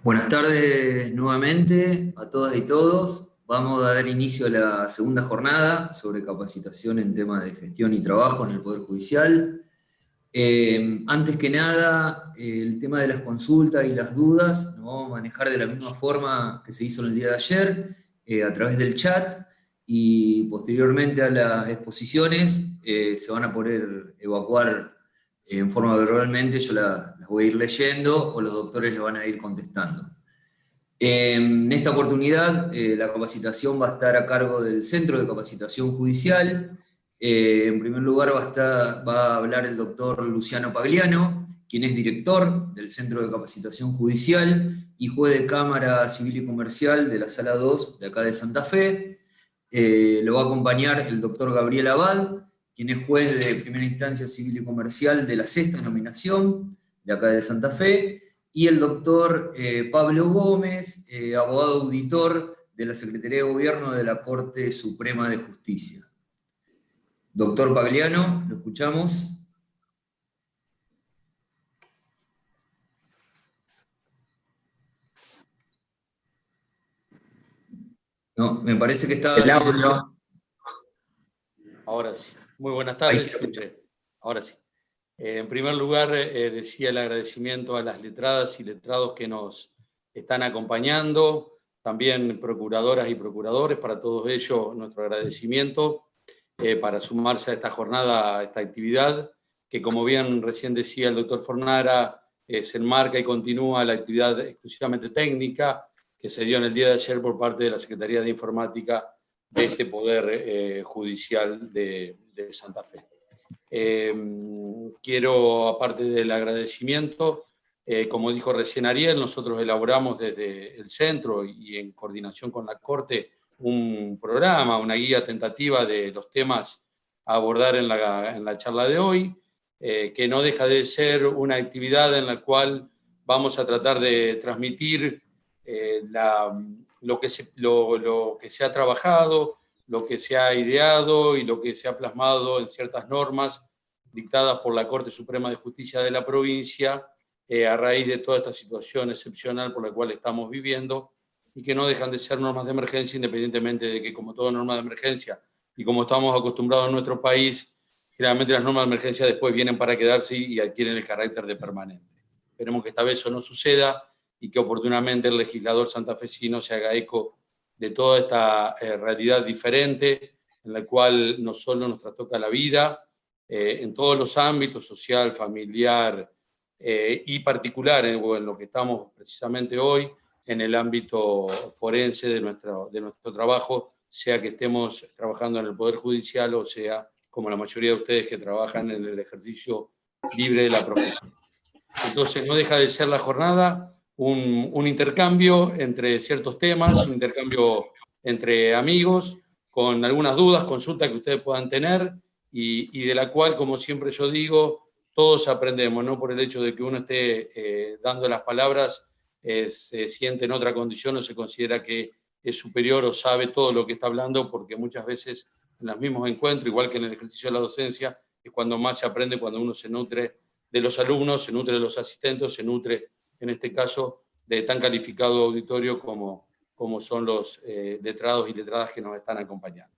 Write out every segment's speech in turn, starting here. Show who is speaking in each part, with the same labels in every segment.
Speaker 1: Buenas tardes nuevamente a todas y todos. Vamos a dar inicio a la segunda jornada sobre capacitación en temas de gestión y trabajo en el Poder Judicial. Antes que nada, el tema de las consultas y las dudas nos vamos a manejar de la misma forma que se hizo en el día de ayer, a través del chat, y posteriormente a las exposiciones se van a poder evacuar en forma verbalmente. Yo las voy a ir leyendo o los doctores le van a ir contestando. En esta oportunidad, la capacitación va a estar a cargo del Centro de Capacitación Judicial. En primer lugar va a hablar el doctor Luciano Pagliano, quien es director del Centro de Capacitación Judicial y juez de Cámara Civil y Comercial de la Sala 2 de acá de Santa Fe. Lo va a acompañar el doctor Gabriel Abad, quien es juez de primera instancia civil y comercial de la sexta nominación de acá de Santa Fe, y el doctor Pablo Gómez, abogado auditor de la Secretaría de Gobierno de la Corte Suprema de Justicia. Doctor Pagliano, lo escuchamos. No, me parece que está silenciado.
Speaker 2: Ahora sí. Muy buenas
Speaker 1: Ahí
Speaker 2: tardes.
Speaker 1: se escucha.
Speaker 2: Ahora sí. En primer lugar, decía el agradecimiento a las letradas y letrados que nos están acompañando, también procuradoras y procuradores, para todos ellos nuestro agradecimiento para sumarse a esta jornada, a esta actividad, que como bien recién decía el doctor Fornara, se enmarca y continúa la actividad exclusivamente técnica que se dio en el día de ayer por parte de la Secretaría de Informática de este Poder Judicial de Santa Fe. Quiero, aparte del agradecimiento, como dijo recién Ariel, nosotros elaboramos desde el centro y en coordinación con la Corte un programa, una guía tentativa de los temas a abordar en la charla de hoy, que no deja de ser una actividad en la cual vamos a tratar de transmitir lo que se ha trabajado, lo que se ha ideado y lo que se ha plasmado en ciertas normas dictadas por la Corte Suprema de Justicia de la provincia a raíz de toda esta situación excepcional por la cual estamos viviendo, y que no dejan de ser normas de emergencia, independientemente de que, como toda norma de emergencia, y como estamos acostumbrados en nuestro país, generalmente las normas de emergencia después vienen para quedarse y adquieren el carácter de permanente. Esperemos que esta vez eso no suceda y que oportunamente el legislador santafesino se haga eco de toda esta realidad diferente, en la cual no solo nos trastoca la vida, en todos los ámbitos, social, familiar y particular, en lo que estamos precisamente hoy, en el ámbito forense de nuestro trabajo, sea que estemos trabajando en el Poder Judicial o sea, como la mayoría de ustedes que trabajan en el ejercicio libre de la profesión. Entonces no deja de ser la jornada un intercambio entre ciertos temas, un intercambio entre amigos, con algunas dudas, consultas que ustedes puedan tener y de la cual, como siempre yo digo, todos aprendemos, no por el hecho de que uno esté dando las palabras, se siente en otra condición o se considera que es superior o sabe todo lo que está hablando, porque muchas veces en los mismos encuentros, igual que en el ejercicio de la docencia, es cuando más se aprende, cuando uno se nutre de los alumnos, se nutre de los asistentes, se nutre, en este caso, de tan calificado auditorio como son los letrados y letradas que nos están acompañando.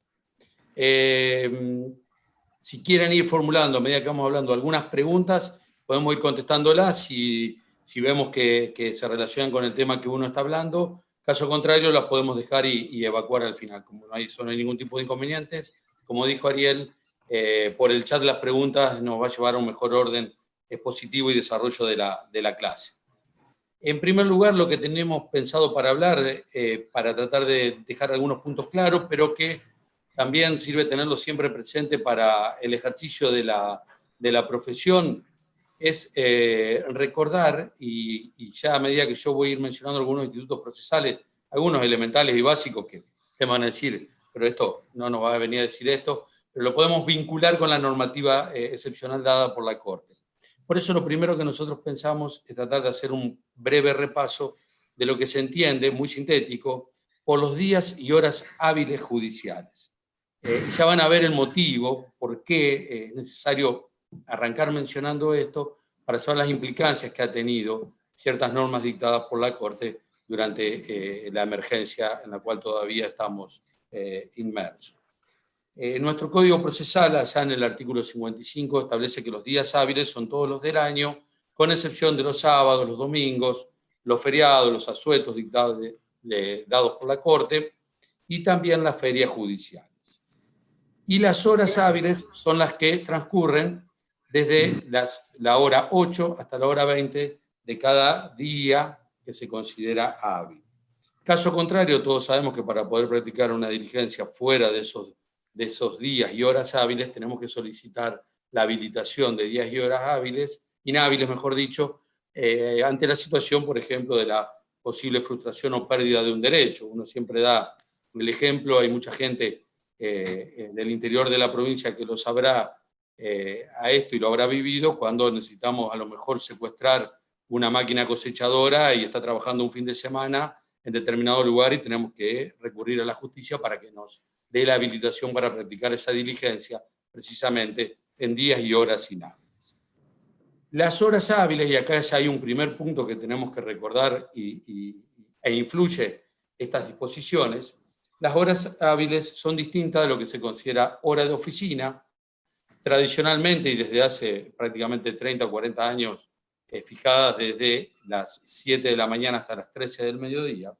Speaker 2: Si quieren ir formulando, a medida que vamos hablando, algunas preguntas, podemos ir contestándolas si vemos que se relacionan con el tema que uno está hablando. Caso contrario, las podemos dejar y evacuar al final. Como no hay ningún tipo de inconvenientes, como dijo Ariel, por el chat las preguntas nos va a llevar a un mejor orden expositivo y desarrollo de la clase. En primer lugar, lo que tenemos pensado para hablar, para tratar de dejar algunos puntos claros, pero que también sirve tenerlo siempre presente para el ejercicio de la profesión, es recordar, y ya a medida que yo voy a ir mencionando algunos institutos procesales, algunos elementales y básicos que te van a decir, pero esto no nos va a venir a decir esto, pero lo podemos vincular con la normativa excepcional dada por la Corte. Por eso lo primero que nosotros pensamos es tratar de hacer un breve repaso de lo que se entiende, muy sintético, por los días y horas hábiles judiciales. Y ya van a ver el motivo, por qué es necesario arrancar mencionando esto, para saber las implicancias que ha tenido ciertas normas dictadas por la Corte durante la emergencia en la cual todavía estamos inmersos. Nuestro Código Procesal, allá en el artículo 55, establece que los días hábiles son todos los del año, con excepción de los sábados, los domingos, los feriados, los asuetos dados por la Corte y también las ferias judiciales. Y las horas hábiles son las que transcurren desde la hora 8 hasta la hora 20 de cada día que se considera hábil. Caso contrario, todos sabemos que para poder practicar una diligencia fuera de esos días y horas hábiles, tenemos que solicitar la habilitación de días y horas hábiles, inhábiles, mejor dicho, ante la situación, por ejemplo, de la posible frustración o pérdida de un derecho. Uno siempre da el ejemplo, hay mucha gente del interior de la provincia que lo sabrá a esto y lo habrá vivido, cuando necesitamos a lo mejor secuestrar una máquina cosechadora y está trabajando un fin de semana en determinado lugar y tenemos que recurrir a la justicia para que nos dé la habilitación para practicar esa diligencia, precisamente en días y horas inhábiles. Las horas hábiles, y acá ya hay un primer punto que tenemos que recordar e influye estas disposiciones, las horas hábiles son distintas de lo que se considera hora de oficina. Tradicionalmente, y desde hace prácticamente 30 o 40 años, fijadas desde las 7 de la mañana hasta las 13 del mediodía,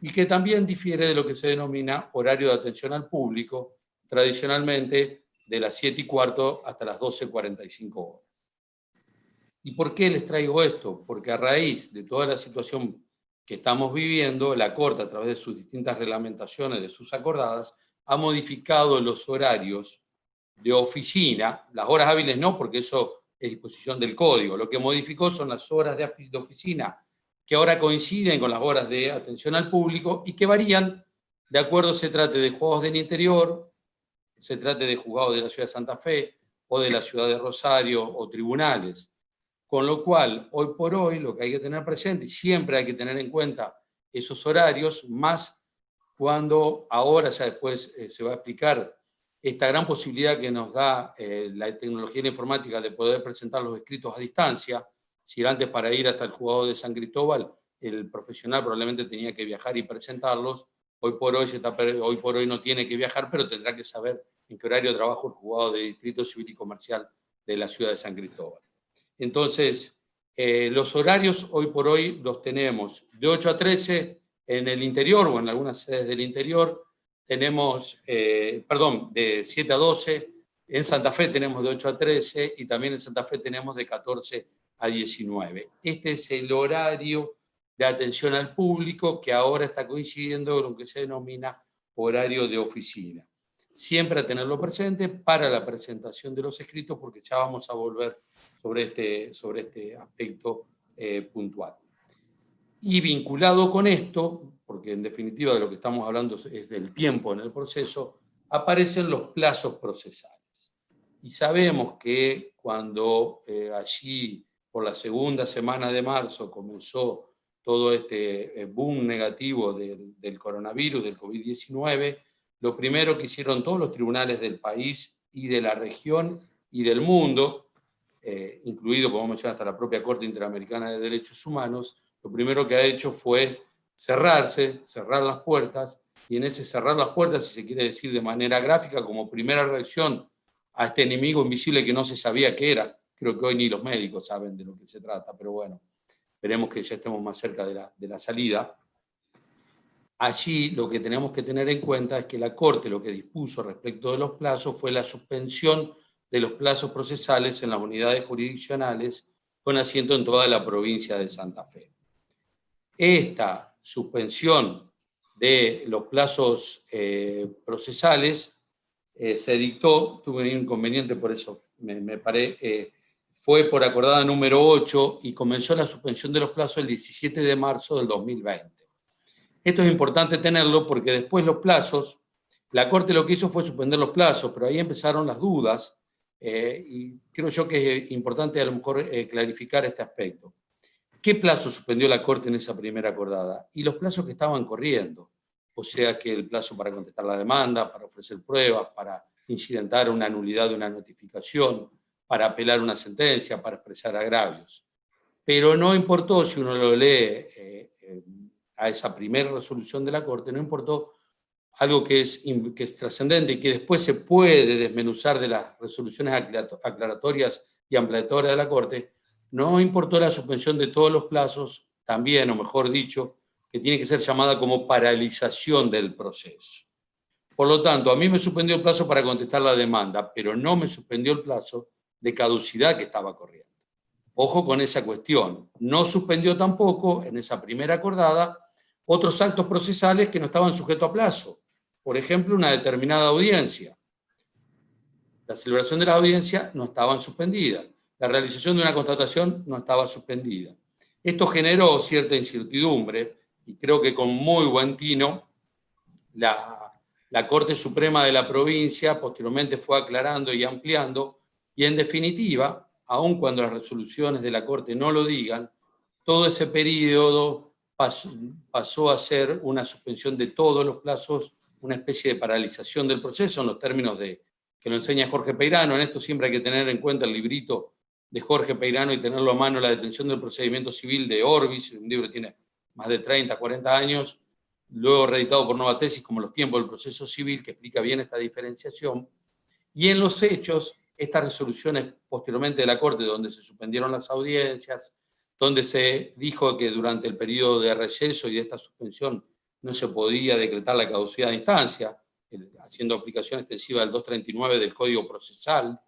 Speaker 2: y que también difiere de lo que se denomina horario de atención al público, tradicionalmente de las 7:15 hasta las 12:45 horas. ¿Y por qué les traigo esto? Porque a raíz de toda la situación que estamos viviendo, la Corte, a través de sus distintas reglamentaciones, de sus acordadas, ha modificado los horarios de oficina, las horas hábiles no, porque eso es disposición del Código. Lo que modificó son las horas de oficina, que ahora coinciden con las horas de atención al público y que varían de acuerdo se trate de juzgados del interior, se trate de juzgados de la ciudad de Santa Fe o de la ciudad de Rosario o tribunales. Con lo cual, hoy por hoy, lo que hay que tener presente, y siempre hay que tener en cuenta esos horarios, más cuando ahora, ya después se va a explicar, esta gran posibilidad que nos da la tecnología y la informática de poder presentar los escritos a distancia. Si antes para ir hasta el juzgado de San Cristóbal, el profesional probablemente tenía que viajar y presentarlos, hoy por hoy no tiene que viajar, pero tendrá que saber en qué horario trabaja el juzgado de Distrito Civil y Comercial de la ciudad de San Cristóbal. Entonces, los horarios hoy por hoy los tenemos de 8 a 13 en el interior o en algunas sedes del interior, tenemos, de 7 a 12, en Santa Fe tenemos de 8 a 13 y también en Santa Fe tenemos de 14 a 19. Este es el horario de atención al público que ahora está coincidiendo con lo que se denomina horario de oficina. Siempre a tenerlo presente para la presentación de los escritos, porque ya vamos a volver sobre este aspecto puntual. Y vinculado con esto, porque en definitiva de lo que estamos hablando es del tiempo en el proceso, aparecen los plazos procesales. Y sabemos que cuando allí, por la segunda semana de marzo, comenzó todo este boom negativo del coronavirus, del COVID-19, lo primero que hicieron todos los tribunales del país y de la región y del mundo, incluido, podemos mencionar, hasta la propia Corte Interamericana de Derechos Humanos, lo primero que ha hecho fue cerrar las puertas, y en ese cerrar las puertas, si se quiere decir de manera gráfica, como primera reacción a este enemigo invisible que no se sabía qué era. Creo que hoy ni los médicos saben de lo que se trata, pero bueno, esperemos que ya estemos más cerca de la salida. Allí lo que tenemos que tener en cuenta es que la Corte lo que dispuso respecto de los plazos fue la suspensión de los plazos procesales en las unidades jurisdiccionales con asiento en toda la provincia de Santa Fe. Esta suspensión de los plazos procesales se dictó, tuve un inconveniente, por eso me paré, fue por acordada número 8 y comenzó la suspensión de los plazos el 17 de marzo del 2020. Esto es importante tenerlo porque después los plazos, la Corte lo que hizo fue suspender los plazos, pero ahí empezaron las dudas y creo yo que es importante a lo mejor clarificar este aspecto. ¿Qué plazo suspendió la Corte en esa primera acordada? Y los plazos que estaban corriendo, o sea que el plazo para contestar la demanda, para ofrecer pruebas, para incidentar una nulidad de una notificación, para apelar una sentencia, para expresar agravios. pero no importó, si uno lo lee a esa primera resolución de la Corte, no importó algo que es trascendente y que después se puede desmenuzar de las resoluciones aclaratorias y ampliatorias de la Corte, no importó la suspensión de todos los plazos, también, o mejor dicho, que tiene que ser llamada como paralización del proceso. Por lo tanto, a mí me suspendió el plazo para contestar la demanda, pero no me suspendió el plazo de caducidad que estaba corriendo. Ojo con esa cuestión. No suspendió tampoco, en esa primera acordada, otros actos procesales que no estaban sujetos a plazo. Por ejemplo, una determinada audiencia. La celebración de la audiencia no estaban suspendidas. La realización de una constatación no estaba suspendida. Esto generó cierta incertidumbre y creo que con muy buen tino la Corte Suprema de la provincia posteriormente fue aclarando y ampliando y en definitiva, aun cuando las resoluciones de la Corte no lo digan, todo ese periodo pasó a ser una suspensión de todos los plazos, una especie de paralización del proceso en los términos que lo enseña Jorge Peirano. En esto siempre hay que tener en cuenta el librito de Jorge Peirano y tenerlo a mano, La detención del procedimiento civil de Orbis, un libro que tiene más de 30, 40 años, luego reeditado por Nueva Tesis como Los tiempos del proceso civil, que explica bien esta diferenciación. Y en los hechos, estas resoluciones posteriormente de la Corte, donde se suspendieron las audiencias, donde se dijo que durante el periodo de receso y de esta suspensión no se podía decretar la caducidad de instancia, haciendo aplicación extensiva del 239 del Código Procesal,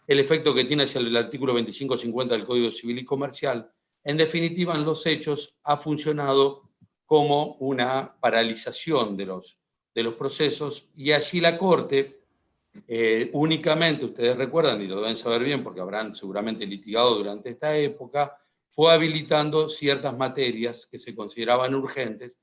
Speaker 2: el efecto que tiene hacia el artículo 2550 del Código Civil y Comercial, en definitiva, en los hechos ha funcionado como una paralización de los procesos, y allí la Corte únicamente, ustedes recuerdan y lo deben saber bien porque habrán seguramente litigado durante esta época, fue habilitando ciertas materias que se consideraban urgentes,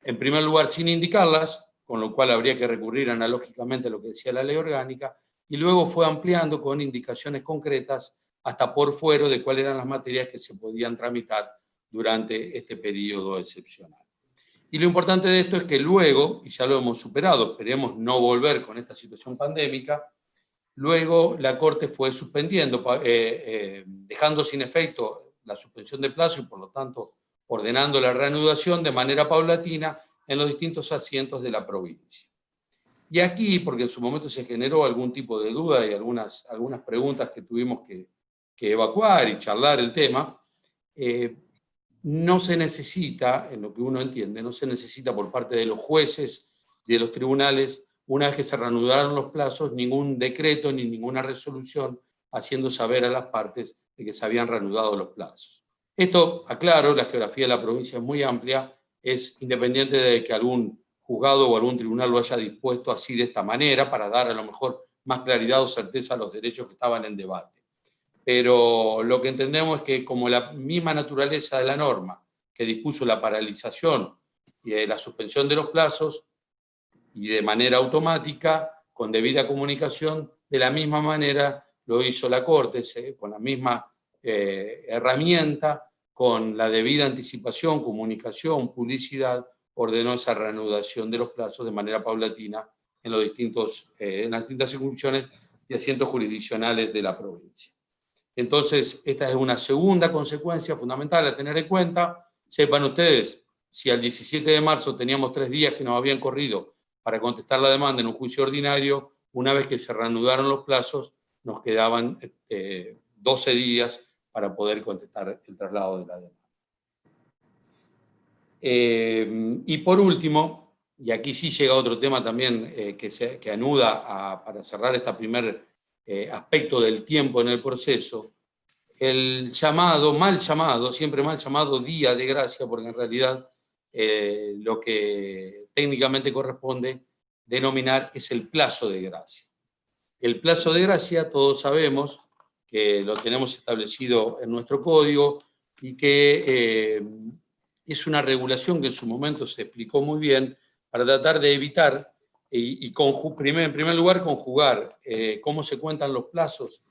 Speaker 2: en primer lugar sin indicarlas, con lo cual habría que recurrir analógicamente a lo que decía la ley orgánica, y luego fue ampliando con indicaciones concretas hasta por fuero de cuáles eran las materias que se podían tramitar durante este periodo excepcional. Y lo importante de esto es que luego, y ya lo hemos superado, esperemos no volver con esta situación pandémica, luego la Corte fue suspendiendo, dejando sin efecto la suspensión de plazo y por lo tanto ordenando la reanudación de manera paulatina en los distintos asientos de la provincia. Y aquí, porque en su momento se generó algún tipo de duda y algunas preguntas que tuvimos que evacuar y charlar el tema, no se necesita, en lo que uno entiende, no se necesita por parte de los jueces y de los tribunales, una vez que se reanudaron los plazos, ningún decreto ni ninguna resolución haciendo saber a las partes de que se habían reanudado los plazos. Esto, aclaro, la geografía de la provincia es muy amplia, es independiente de que algún juzgado o algún tribunal lo haya dispuesto así de esta manera para dar a lo mejor más claridad o certeza a los derechos que estaban en debate. Pero lo que entendemos es que como la misma naturaleza de la norma que dispuso la paralización y la suspensión de los plazos y de manera automática, con debida comunicación, de la misma manera lo hizo la Corte, con la misma herramienta, con la debida anticipación, comunicación, publicidad, ordenó esa reanudación de los plazos de manera paulatina en las distintas circunscripciones y asientos jurisdiccionales de la provincia. Entonces, esta es una segunda consecuencia fundamental a tener en cuenta. Sepan ustedes, si al 17 de marzo teníamos 3 días que nos habían corrido para contestar la demanda en un juicio ordinario, una vez que se reanudaron los plazos, nos quedaban 12 días para poder contestar el traslado de la demanda. Y por último, y aquí sí llega otro tema también que anuda para cerrar este primer aspecto del tiempo en el proceso, el siempre mal llamado día de gracia, porque en realidad lo que técnicamente corresponde denominar es el plazo de gracia. El plazo de gracia, todos sabemos que lo tenemos establecido en nuestro código y que es una regulación que en su momento se explicó muy bien para tratar de evitar en primer lugar, conjugar cómo se cuentan los plazos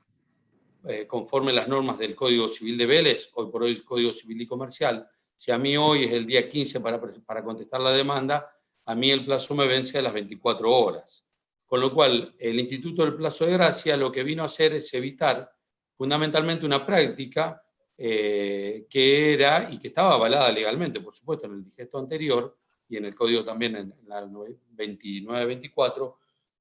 Speaker 2: conforme las normas del Código Civil de Vélez, hoy por hoy el Código Civil y Comercial. Si a mí hoy es el día 15 para contestar la demanda, a mí el plazo me vence a las 24 horas. Con lo cual, el Instituto del Plazo de Gracia lo que vino a hacer es evitar fundamentalmente una práctica que era, y que estaba avalada legalmente, por supuesto, en el digesto anterior, y en el código también en la 2924,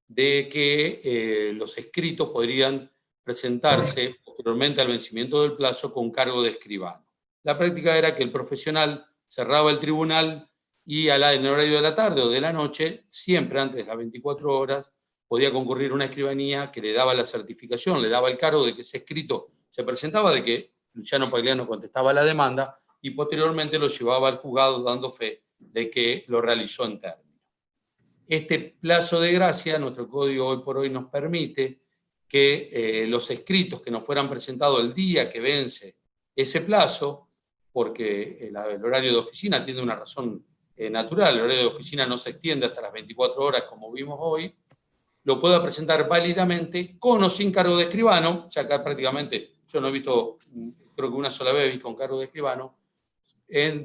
Speaker 2: de que los escritos podrían presentarse posteriormente al vencimiento del plazo con cargo de escribano. La práctica era que el profesional cerraba el tribunal y en el horario de la tarde o de la noche, siempre antes de las 24 horas, podía concurrir una escribanía que le daba la certificación, le daba el cargo de que ese escrito se presentaba, de que Luciano Pagliano contestaba la demanda y posteriormente lo llevaba al juzgado dando fe de que lo realizó en término. Este plazo de gracia, nuestro código hoy por hoy nos permite que los escritos que nos fueran presentados el día que vence ese plazo, porque el horario de oficina tiene una razón natural, el horario de oficina no se extiende hasta las 24 horas como vimos hoy, lo pueda presentar válidamente con o sin cargo de escribano, ya que prácticamente yo no he visto, creo que una sola vez con cargo de escribano,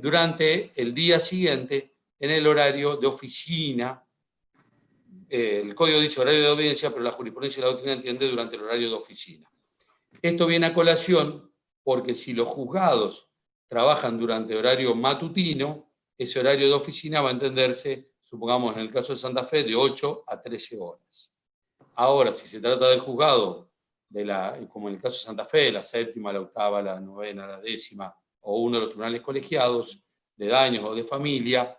Speaker 2: durante el día siguiente en el horario de oficina. El código dice horario de audiencia, pero la jurisprudencia y la doctrina entiende durante el horario de oficina. Esto viene a colación porque si los juzgados trabajan durante horario matutino, ese horario de oficina va a entenderse, supongamos en el caso de Santa Fe, de 8 a 13 horas. Ahora, si se trata del juzgado, como en el caso de Santa Fe, la séptima, la octava, la novena, la décima, o uno de los tribunales colegiados, de daños o de familia,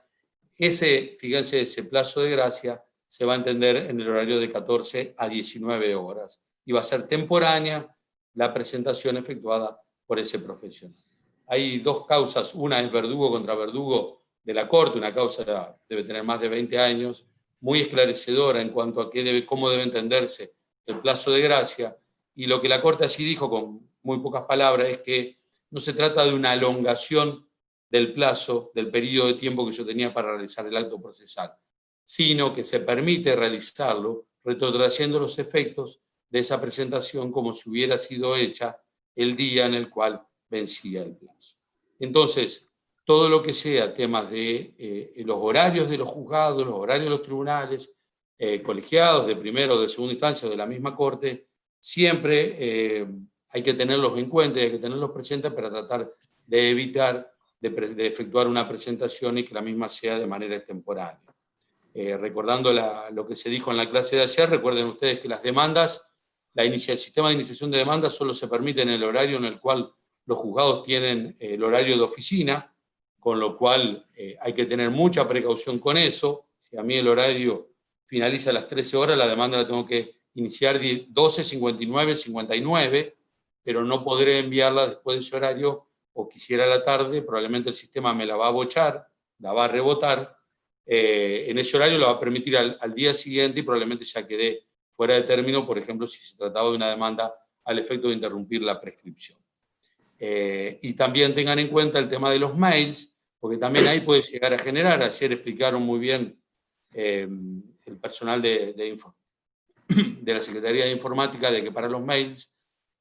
Speaker 2: fíjense, ese plazo de gracia se va a entender en el horario de 14 a 19 horas y va a ser temporánea la presentación efectuada por ese profesional. Hay dos causas, una es verdugo contra verdugo de la Corte, una causa debe tener más de 20 años, muy esclarecedora en cuanto a cómo debe entenderse el plazo de gracia, y lo que la Corte así dijo con muy pocas palabras es que no se trata de una elongación del plazo, del periodo de tiempo que yo tenía para realizar el acto procesal, sino que se permite realizarlo retrotrayendo los efectos de esa presentación como si hubiera sido hecha el día en el cual vencía el plazo. Entonces, todo lo que sea temas de los horarios de los juzgados, los horarios de los tribunales, colegiados de primera o de segunda instancia o de la misma Corte, siempre hay que tenerlos en cuenta y hay que tenerlos presentes para tratar de evitar de efectuar una presentación y que la misma sea de manera extemporánea. Recordando lo que se dijo en la clase de ayer, recuerden ustedes que las demandas, el sistema de iniciación de demandas solo se permite en el horario en el cual los juzgados tienen el horario de oficina, con lo cual hay que tener mucha precaución con eso. Si a mí el horario finaliza a las 13 horas, la demanda la tengo que iniciar 12:59, 59, pero no podré enviarla después de ese horario, o quisiera a la tarde, probablemente el sistema me la va a bochar, la va a rebotar, en ese horario lo va a permitir al día siguiente y probablemente ya quedé fuera de término, por ejemplo, si se trataba de una demanda al efecto de interrumpir la prescripción. Y también tengan en cuenta el tema de los mails, porque también ahí puede llegar a generar, ayer explicaron muy bien el personal de la Secretaría de Informática, de que para los mails,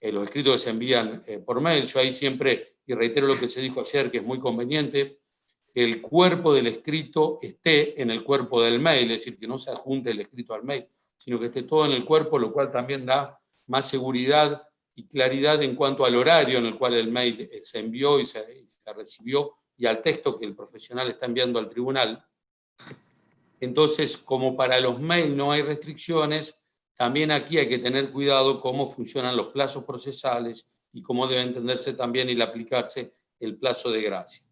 Speaker 2: los escritos que se envían por mail, yo ahí siempre, y reitero lo que se dijo ayer, que es muy conveniente, que el cuerpo del escrito esté en el cuerpo del mail, es decir, que no se adjunte el escrito al mail, sino que esté todo en el cuerpo, lo cual también da más seguridad y claridad en cuanto al horario en el cual el mail se envió y se recibió, y al texto que el profesional está enviando al tribunal. Entonces, como para los mails no hay restricciones, también aquí hay que tener cuidado cómo funcionan los plazos procesales y cómo debe entenderse también y aplicarse el plazo de gracia.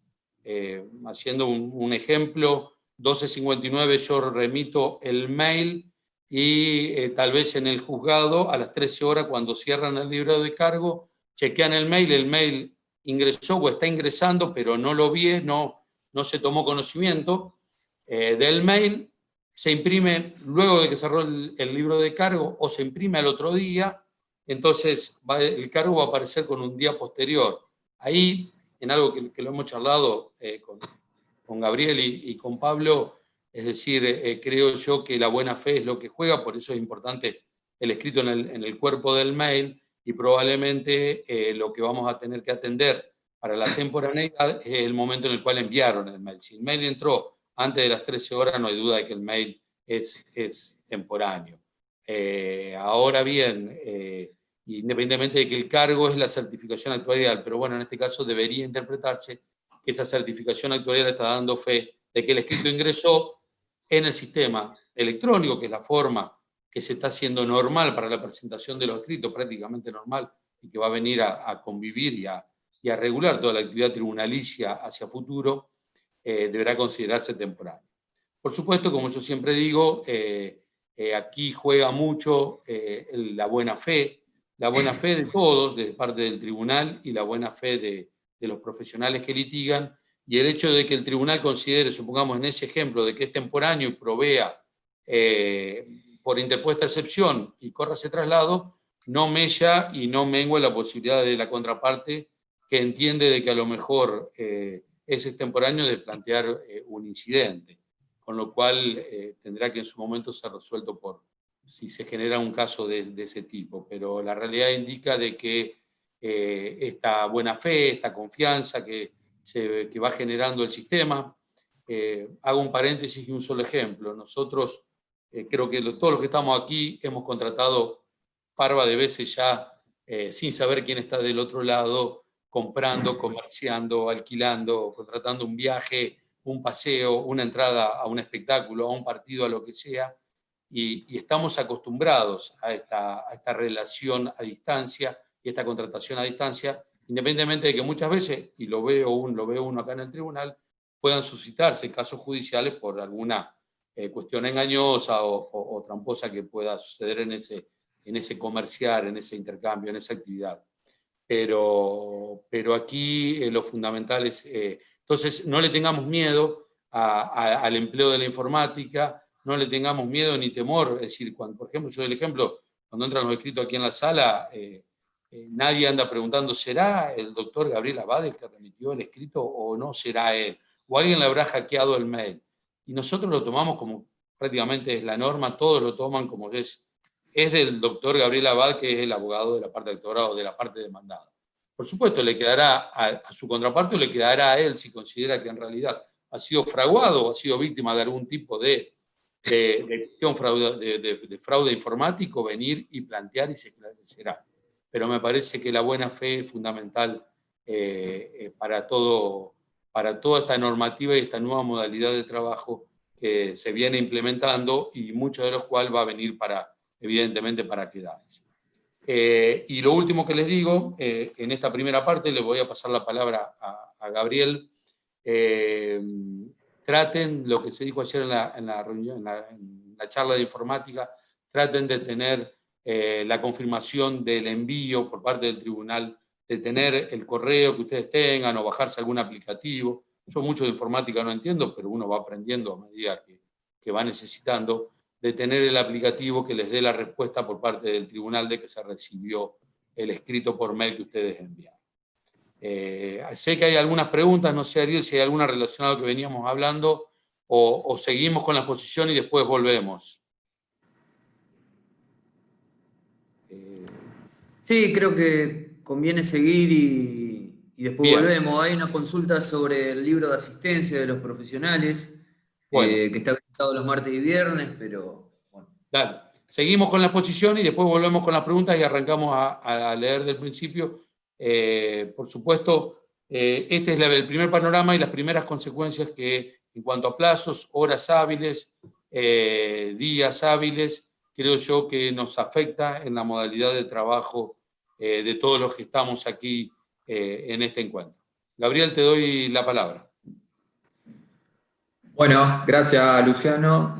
Speaker 2: Haciendo un ejemplo, 12:59 yo remito el mail y tal vez en el juzgado a las 13 horas, cuando cierran el libro de cargo, chequean el mail ingresó o está ingresando, pero no lo vi, no se tomó conocimiento del mail, se imprime luego de que cerró el libro de cargo o se imprime al otro día, entonces el cargo va a aparecer con un día posterior. Ahí, en algo que lo hemos charlado con Gabriel y con Pablo, es decir, creo yo que la buena fe es lo que juega, por eso es importante el escrito en el cuerpo del mail, y probablemente lo que vamos a tener que atender para la temporaneidad es el momento en el cual enviaron el mail. Si el mail entró antes de las 13 horas, no hay duda de que el mail es temporáneo. Ahora bien, independientemente de que el cargo es la certificación actuarial, pero bueno, en este caso debería interpretarse que esa certificación actuarial está dando fe de que el escrito ingresó en el sistema electrónico, que es la forma que se está haciendo normal para la presentación de los escritos, prácticamente normal, y que va a venir a convivir y a regular toda la actividad tribunalicia hacia futuro, deberá considerarse temporal. Por supuesto, como yo siempre digo, aquí juega mucho la buena fe de todos, de parte del tribunal, y la buena fe de los profesionales que litigan, y el hecho de que el tribunal considere, supongamos en ese ejemplo, de que es temporáneo y provea por interpuesta excepción y corra ese traslado, no mella y no mengua la posibilidad de la contraparte que entiende de que a lo mejor es extemporáneo de plantear un incidente, con lo cual tendrá que en su momento ser resuelto por si se genera un caso de ese tipo. Pero la realidad indica de que esta buena fe, esta confianza que va generando el sistema. Hago un paréntesis y un solo ejemplo. Nosotros, creo que todos los que estamos aquí hemos contratado parva de veces ya, sin saber quién está del otro lado, comprando, comerciando, alquilando, contratando un viaje, un paseo, una entrada a un espectáculo, a un partido, a lo que sea, y estamos acostumbrados a esta relación a distancia y esta contratación a distancia, independientemente de que muchas veces, y lo veo uno acá en el tribunal, puedan suscitarse casos judiciales por alguna cuestión engañosa o tramposa que pueda suceder en ese comerciar, en ese intercambio, en esa actividad. Pero aquí lo fundamental es, entonces, no le tengamos miedo al empleo de la informática, no le tengamos miedo ni temor. Es decir, cuando, por ejemplo, yo doy el ejemplo, cuando entran los escritos aquí en la sala, nadie anda preguntando, ¿será el doctor Gabriel Abad el que remitió el escrito o no será él? O alguien le habrá hackeado el mail. Y nosotros lo tomamos como prácticamente es la norma, todos lo toman como es del doctor Gabriel Abad, que es el abogado de la parte de doctorado, de la parte demandada. Por supuesto, le quedará a su contraparte o le quedará a él si considera que en realidad ha sido fraguado o ha sido víctima de algún tipo de fraude informático, venir y plantear y se esclarecerá. Pero me parece que la buena fe es fundamental para toda esta normativa y esta nueva modalidad de trabajo que se viene implementando y mucho de los cuales va a venir evidentemente para quedarse. Y lo último que les digo, en esta primera parte les voy a pasar la palabra a Gabriel. Traten, lo que se dijo ayer en la reunión, en la charla de informática, traten de tener la confirmación del envío por parte del tribunal, de tener el correo que ustedes tengan o bajarse algún aplicativo. Yo mucho de informática no entiendo, pero uno va aprendiendo a medida que va necesitando, de tener el aplicativo que les dé la respuesta por parte del tribunal de que se recibió el escrito por mail que ustedes enviaron. Sé que hay algunas preguntas, no sé, Ariel, si hay alguna relacionada a lo que veníamos hablando o seguimos con la exposición y después volvemos.
Speaker 1: Sí, creo que conviene seguir y después
Speaker 2: Bien.
Speaker 1: volvemos. Hay una consulta sobre el libro de asistencia de los profesionales,
Speaker 2: Bueno.
Speaker 1: que está habilitado los martes y viernes, pero bueno.
Speaker 2: Dale. Seguimos con la exposición y después volvemos con las preguntas y arrancamos a leer del principio. Por supuesto, este es el primer panorama y las primeras consecuencias que, en cuanto a plazos, horas hábiles, días hábiles, creo yo que nos afecta en la modalidad de trabajo de todos los que estamos aquí en este encuentro. Gabriel, te doy la palabra.
Speaker 3: Bueno, gracias Luciano.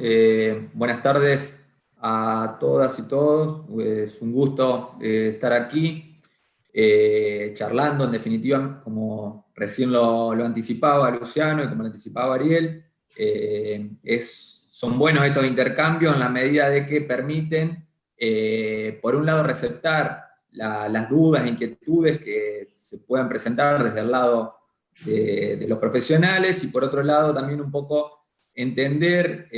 Speaker 3: Buenas tardes a todas y todos. Es un gusto estar aquí charlando, en definitiva, como recién lo anticipaba Luciano y como lo anticipaba Ariel. Son buenos estos intercambios en la medida de que permiten, por un lado, receptar las dudas e inquietudes que se puedan presentar desde el lado de los profesionales y por otro lado también un poco entender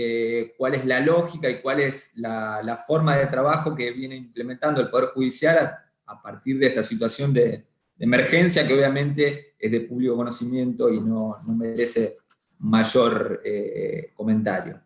Speaker 3: cuál es la lógica y cuál es la forma de trabajo que viene implementando el Poder Judicial a partir de esta situación de emergencia que obviamente es de público conocimiento y no merece mayor comentario.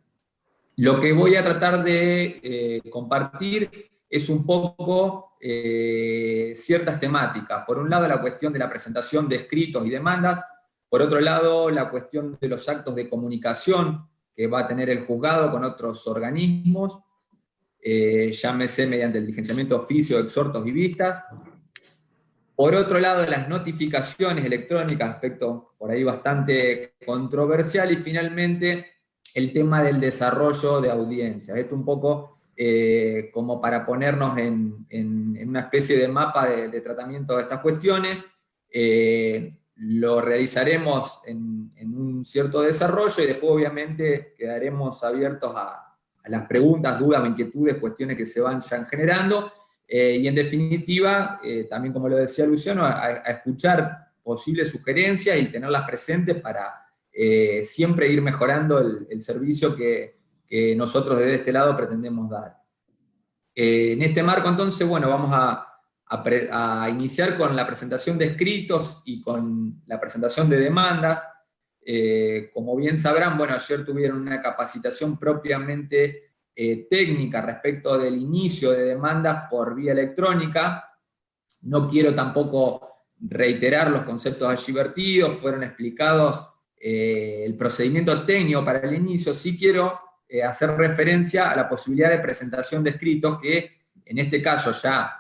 Speaker 3: Lo que voy a tratar de compartir es un poco ciertas temáticas. Por un lado, la cuestión de la presentación de escritos y demandas, por otro lado, la cuestión de los actos de comunicación que va a tener el juzgado con otros organismos, llámese mediante el diligenciamiento de oficio, exhortos y vistas. Por otro lado, las notificaciones electrónicas, aspecto por ahí bastante controversial, y finalmente el tema del desarrollo de audiencias. Esto un poco como para ponernos en una especie de mapa de tratamiento de estas cuestiones. Lo realizaremos en un cierto desarrollo y después obviamente quedaremos abiertos a las preguntas, dudas, inquietudes, cuestiones que se vayan generando. Y en definitiva, también como lo decía Luciano, a escuchar posibles sugerencias y tenerlas presentes para siempre ir mejorando el servicio que nosotros desde este lado pretendemos dar. En este marco entonces, bueno, vamos a iniciar con la presentación de escritos y con la presentación de demandas. Como bien sabrán, bueno, ayer tuvieron una capacitación propiamente técnica respecto del inicio de demandas por vía electrónica. No quiero tampoco reiterar los conceptos allí vertidos, fueron explicados el procedimiento técnico para el inicio. Sí quiero hacer referencia a la posibilidad de presentación de escritos que en este caso ya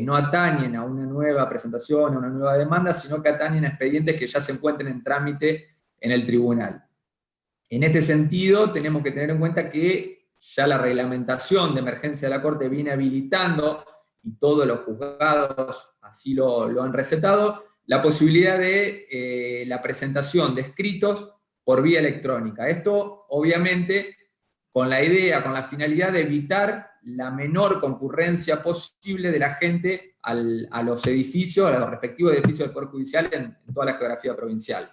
Speaker 3: no atañen a una nueva presentación, a una nueva demanda, sino que atañen a expedientes que ya se encuentren en trámite en el tribunal. En este sentido, tenemos que tener en cuenta que ya la reglamentación de emergencia de la Corte viene habilitando, y todos los juzgados así lo han recetado, la posibilidad de la presentación de escritos por vía electrónica. Esto, obviamente, con la idea, con la finalidad de evitar la menor concurrencia posible de la gente a los edificios, a los respectivos edificios del Poder Judicial en toda la geografía provincial.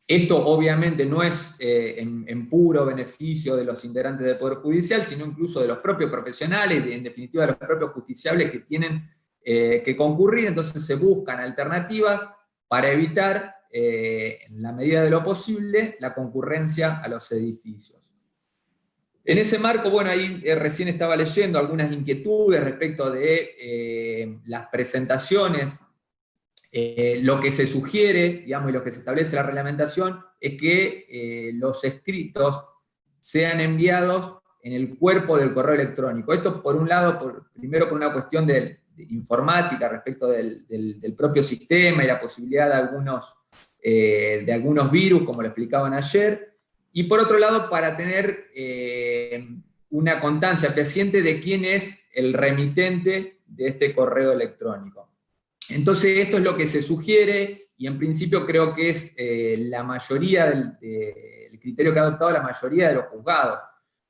Speaker 3: Esto obviamente no es en puro beneficio de los integrantes del Poder Judicial, sino incluso de los propios profesionales, en definitiva de los propios justiciables que tienen que concurrir. Entonces se buscan alternativas para evitar, en la medida de lo posible, la concurrencia a los edificios. En ese marco, bueno, ahí recién estaba leyendo algunas inquietudes respecto de las presentaciones. Lo que se sugiere, digamos, y lo que se establece en la reglamentación, es que los escritos sean enviados en el cuerpo del correo electrónico. Esto, por un lado, primero por una cuestión de informática respecto del propio sistema y la posibilidad de algunos virus, como lo explicaban ayer, y por otro lado, para tener una constancia fehaciente de quién es el remitente de este correo electrónico. Entonces, esto es lo que se sugiere, y en principio creo que es la mayoría el criterio que ha adoptado la mayoría de los juzgados,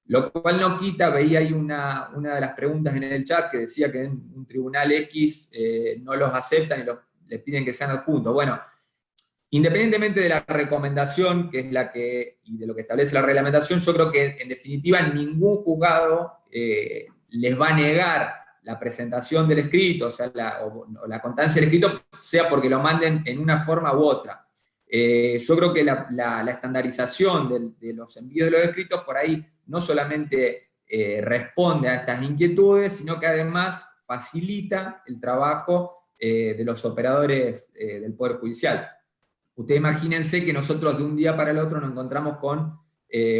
Speaker 3: lo cual no quita, veía ahí una de las preguntas en el chat que decía que en un tribunal X no los aceptan y les piden que sean adjuntos. Bueno, independientemente de la recomendación, que es y de lo que establece la reglamentación, yo creo que en definitiva ningún juzgado les va a negar la presentación del escrito, o sea, la constancia del escrito, sea porque lo manden en una forma u otra. Yo creo que la estandarización de los envíos de los escritos por ahí no solamente responde a estas inquietudes, sino que además facilita el trabajo de los operadores del Poder Judicial. Ustedes imagínense que nosotros de un día para el otro nos encontramos con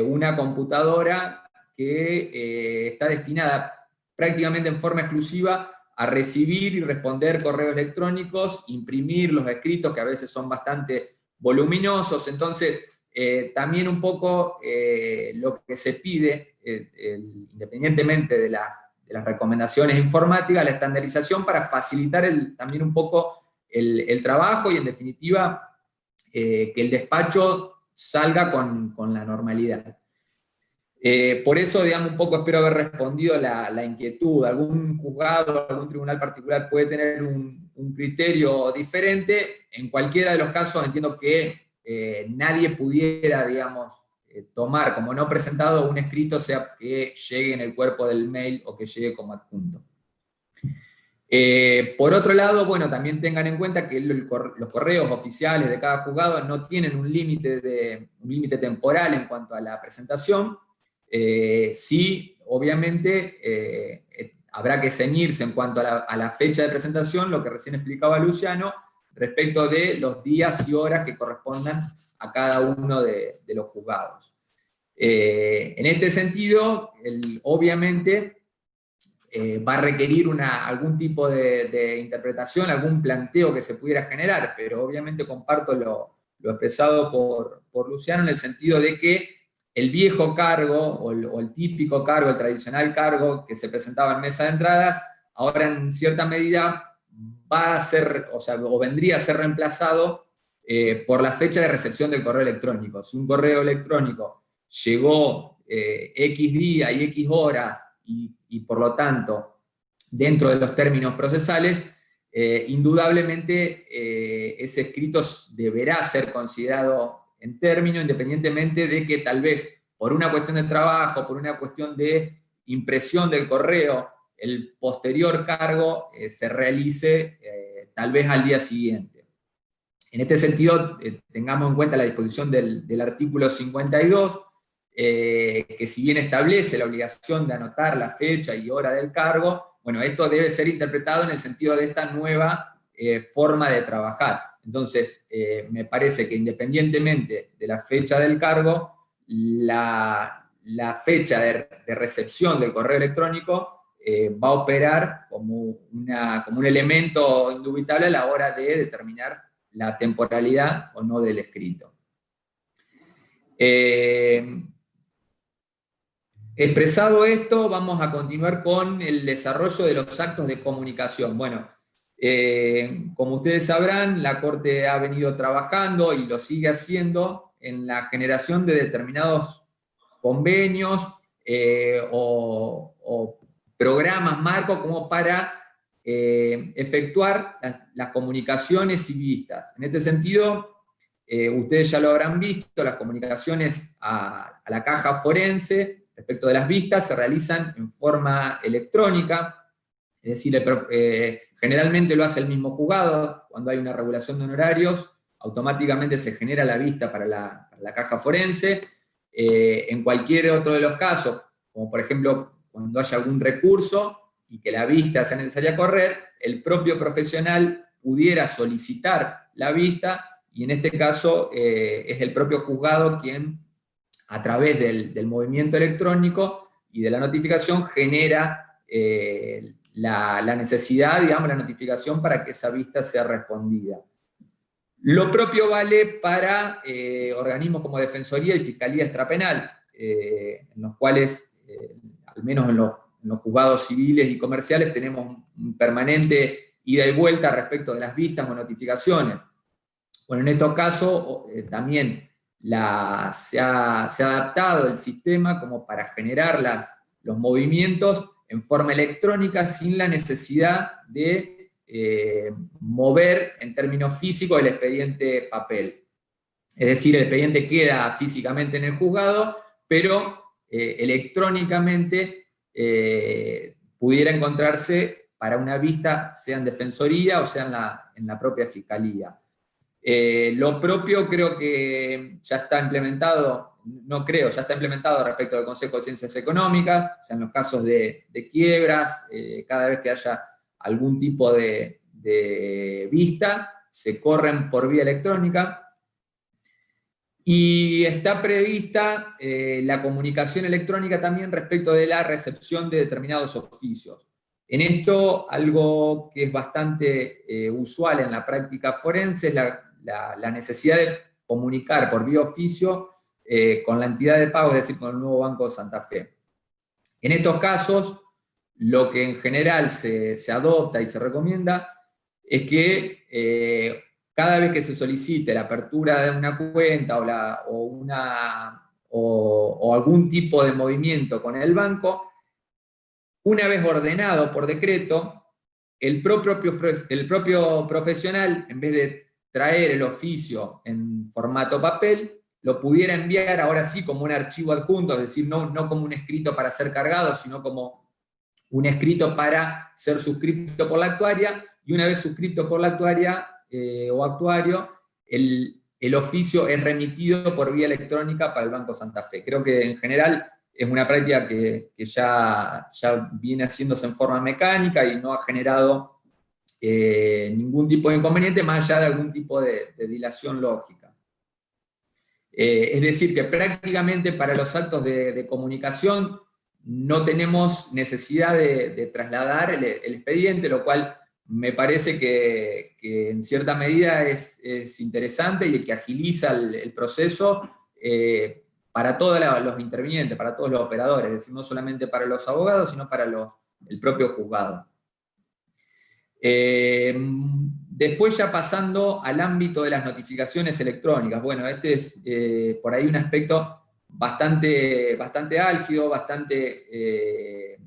Speaker 3: una computadora que está destinada prácticamente en forma exclusiva a recibir y responder correos electrónicos, imprimir los escritos que a veces son bastante voluminosos. Entonces, también un poco lo que se pide, independientemente de las recomendaciones informáticas, la estandarización para facilitar también un poco el trabajo y en definitiva que el despacho salga con la normalidad. Por eso, digamos, un poco espero haber respondido la inquietud. Algún juzgado, algún tribunal particular puede tener un criterio diferente. En cualquiera de los casos entiendo que nadie pudiera, digamos, tomar como no presentado un escrito, sea que llegue en el cuerpo del mail o que llegue como adjunto. Por otro lado, bueno, también tengan en cuenta que los correos oficiales de cada juzgado no tienen un límite temporal en cuanto a la presentación. Sí, obviamente habrá que ceñirse en cuanto a la fecha de presentación, lo que recién explicaba Luciano, respecto de los días y horas que correspondan a cada uno de los juzgados. En este sentido, obviamente va a requerir algún tipo de interpretación, algún planteo que se pudiera generar, pero obviamente comparto lo expresado por Luciano en el sentido de que el viejo cargo, o el típico cargo, el tradicional cargo que se presentaba en mesa de entradas, ahora en cierta medida va a ser, o vendría a ser reemplazado por la fecha de recepción del correo electrónico. Si un correo electrónico llegó X día y X horas, y por lo tanto, dentro de los términos procesales, indudablemente ese escrito deberá ser considerado en término, independientemente de que tal vez por una cuestión de trabajo, por una cuestión de impresión del correo, el posterior cargo se realice tal vez al día siguiente. En este sentido, tengamos en cuenta la disposición del artículo 52, que si bien establece la obligación de anotar la fecha y hora del cargo, bueno, esto debe ser interpretado en el sentido de esta nueva forma de trabajar. Entonces, me parece que independientemente de la fecha del cargo, la fecha de recepción del correo electrónico va a operar como un elemento indubitable a la hora de determinar la temporalidad o no del escrito. Expresado esto, vamos a continuar con el desarrollo de los actos de comunicación. Bueno, como ustedes sabrán, la Corte ha venido trabajando y lo sigue haciendo en la generación de determinados convenios o programas marco como para efectuar las comunicaciones y vistas. En este sentido, ustedes ya lo habrán visto, las comunicaciones a la caja forense respecto de las vistas se realizan en forma electrónica, es decir, generalmente lo hace el mismo juzgado. Cuando hay una regulación de honorarios, automáticamente se genera la vista para la caja forense. En cualquier otro de los casos, como por ejemplo cuando haya algún recurso y que la vista sea necesaria correr, el propio profesional pudiera solicitar la vista, y en este caso es el propio juzgado quien, a través del movimiento electrónico y de la notificación, genera la necesidad, digamos, la notificación para que esa vista sea respondida. Lo propio vale para organismos como Defensoría y Fiscalía Extrapenal, en los cuales, al menos en los juzgados civiles y comerciales, tenemos un permanente ida y vuelta respecto de las vistas o notificaciones. Bueno, en estos casos también se ha adaptado el sistema como para generar los movimientos en forma electrónica sin la necesidad de mover en términos físicos el expediente papel. Es decir, el expediente queda físicamente en el juzgado, pero electrónicamente pudiera encontrarse para una vista, sea en Defensoría o sea en la propia Fiscalía. Lo propio creo que ya está implementado, ya está implementado respecto del Consejo de Ciencias Económicas, o sea, en los casos de quiebras, cada vez que haya algún tipo de vista, se corren por vía electrónica. Y está prevista la comunicación electrónica también respecto de la recepción de determinados oficios. En esto, algo que es bastante usual en la práctica forense es la necesidad de comunicar por vía oficio con la entidad de pago, es decir, con el nuevo Banco de Santa Fe. En estos casos, lo que en general se adopta y se recomienda es que cada vez que se solicite la apertura de una cuenta o algún tipo de movimiento con el banco, una vez ordenado por decreto, el propio profesional, en vez de traer el oficio en formato papel, lo pudiera enviar ahora sí como un archivo adjunto, es decir, no como un escrito para ser cargado, sino como un escrito para ser suscrito por la actuaria, y una vez suscrito por la actuaria o actuario, el oficio es remitido por vía electrónica para el Banco Santa Fe. Creo que en general es una práctica que ya viene haciéndose en forma mecánica y no ha generado ningún tipo de inconveniente más allá de algún tipo de dilación lógica. Es decir, que prácticamente para los actos de comunicación no tenemos necesidad de trasladar el expediente, lo cual me parece que en cierta medida es interesante y que agiliza el proceso para todos los intervinientes, para todos los operadores, es decir, no solamente para los abogados, sino para el propio juzgado. Después ya pasando al ámbito de las notificaciones electrónicas. Bueno, este es por ahí un aspecto bastante álgido, bastante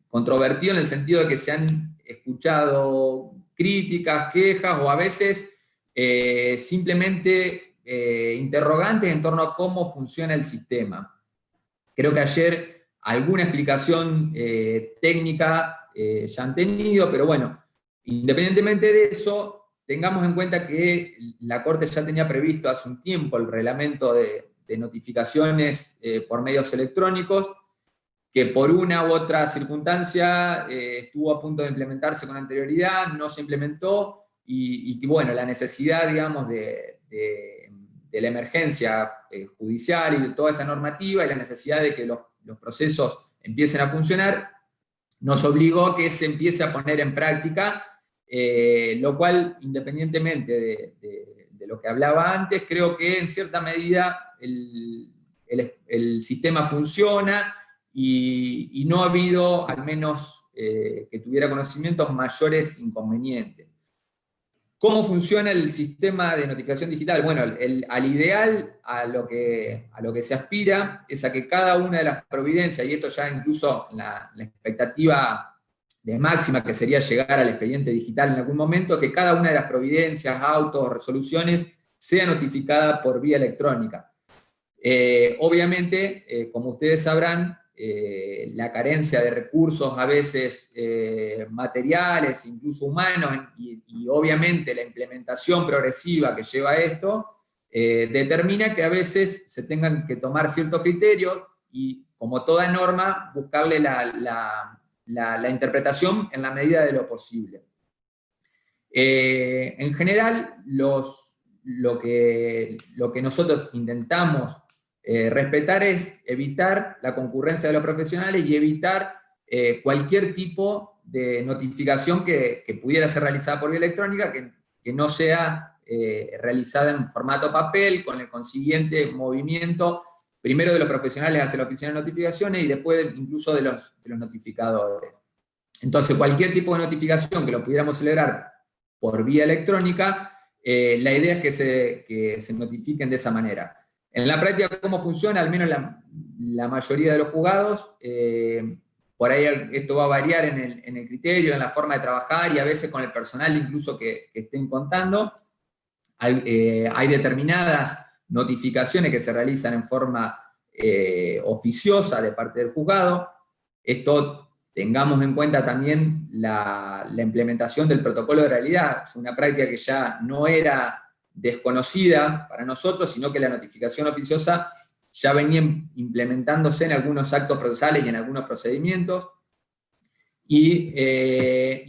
Speaker 3: controvertido en el sentido de que se han escuchado críticas, quejas o a veces simplemente interrogantes en torno a cómo funciona el sistema. Creo que ayer alguna explicación técnica ya han tenido, pero bueno, independientemente de eso, tengamos en cuenta que la Corte ya tenía previsto hace un tiempo el reglamento de notificaciones por medios electrónicos, que por una u otra circunstancia estuvo a punto de implementarse con anterioridad, no se implementó, y bueno, la necesidad, digamos, de la emergencia judicial y de toda esta normativa y la necesidad de que los procesos empiecen a funcionar, nos obligó a que se empiece a poner en práctica, lo cual, independientemente de lo que hablaba antes, creo que en cierta medida el sistema funciona y no ha habido, al menos que tuviera conocimientos, mayores inconvenientes. ¿Cómo funciona el sistema de notificación digital? Bueno, al ideal, a lo que se aspira, es a que cada una de las providencias, y esto ya incluso la expectativa de máxima que sería llegar al expediente digital en algún momento, que cada una de las providencias, autos, resoluciones, sea notificada por vía electrónica. Obviamente, como ustedes sabrán, la carencia de recursos a veces materiales, incluso humanos, y obviamente la implementación progresiva que lleva a esto, determina que a veces se tengan que tomar ciertos criterios y, como toda norma, buscarle la interpretación en la medida de lo posible. En general, lo que nosotros intentamos respetar es evitar la concurrencia de los profesionales y evitar cualquier tipo de notificación que pudiera ser realizada por vía electrónica que no sea realizada en formato papel, con el consiguiente movimiento, primero de los profesionales hacia la oficina de notificaciones y después incluso de los notificadores. Entonces, cualquier tipo de notificación que lo pudiéramos celebrar por vía electrónica, la idea es que se notifiquen de esa manera. En la práctica, ¿cómo funciona? Al menos la mayoría de los juzgados, por ahí esto va a variar en el criterio, en la forma de trabajar y a veces con el personal incluso que estén contando. Hay determinadas notificaciones que se realizan en forma oficiosa de parte del juzgado. Esto, tengamos en cuenta también la implementación del protocolo de realidad. Es una práctica que ya no era desconocida para nosotros, sino que la notificación oficiosa ya venía implementándose en algunos actos procesales y en algunos procedimientos, y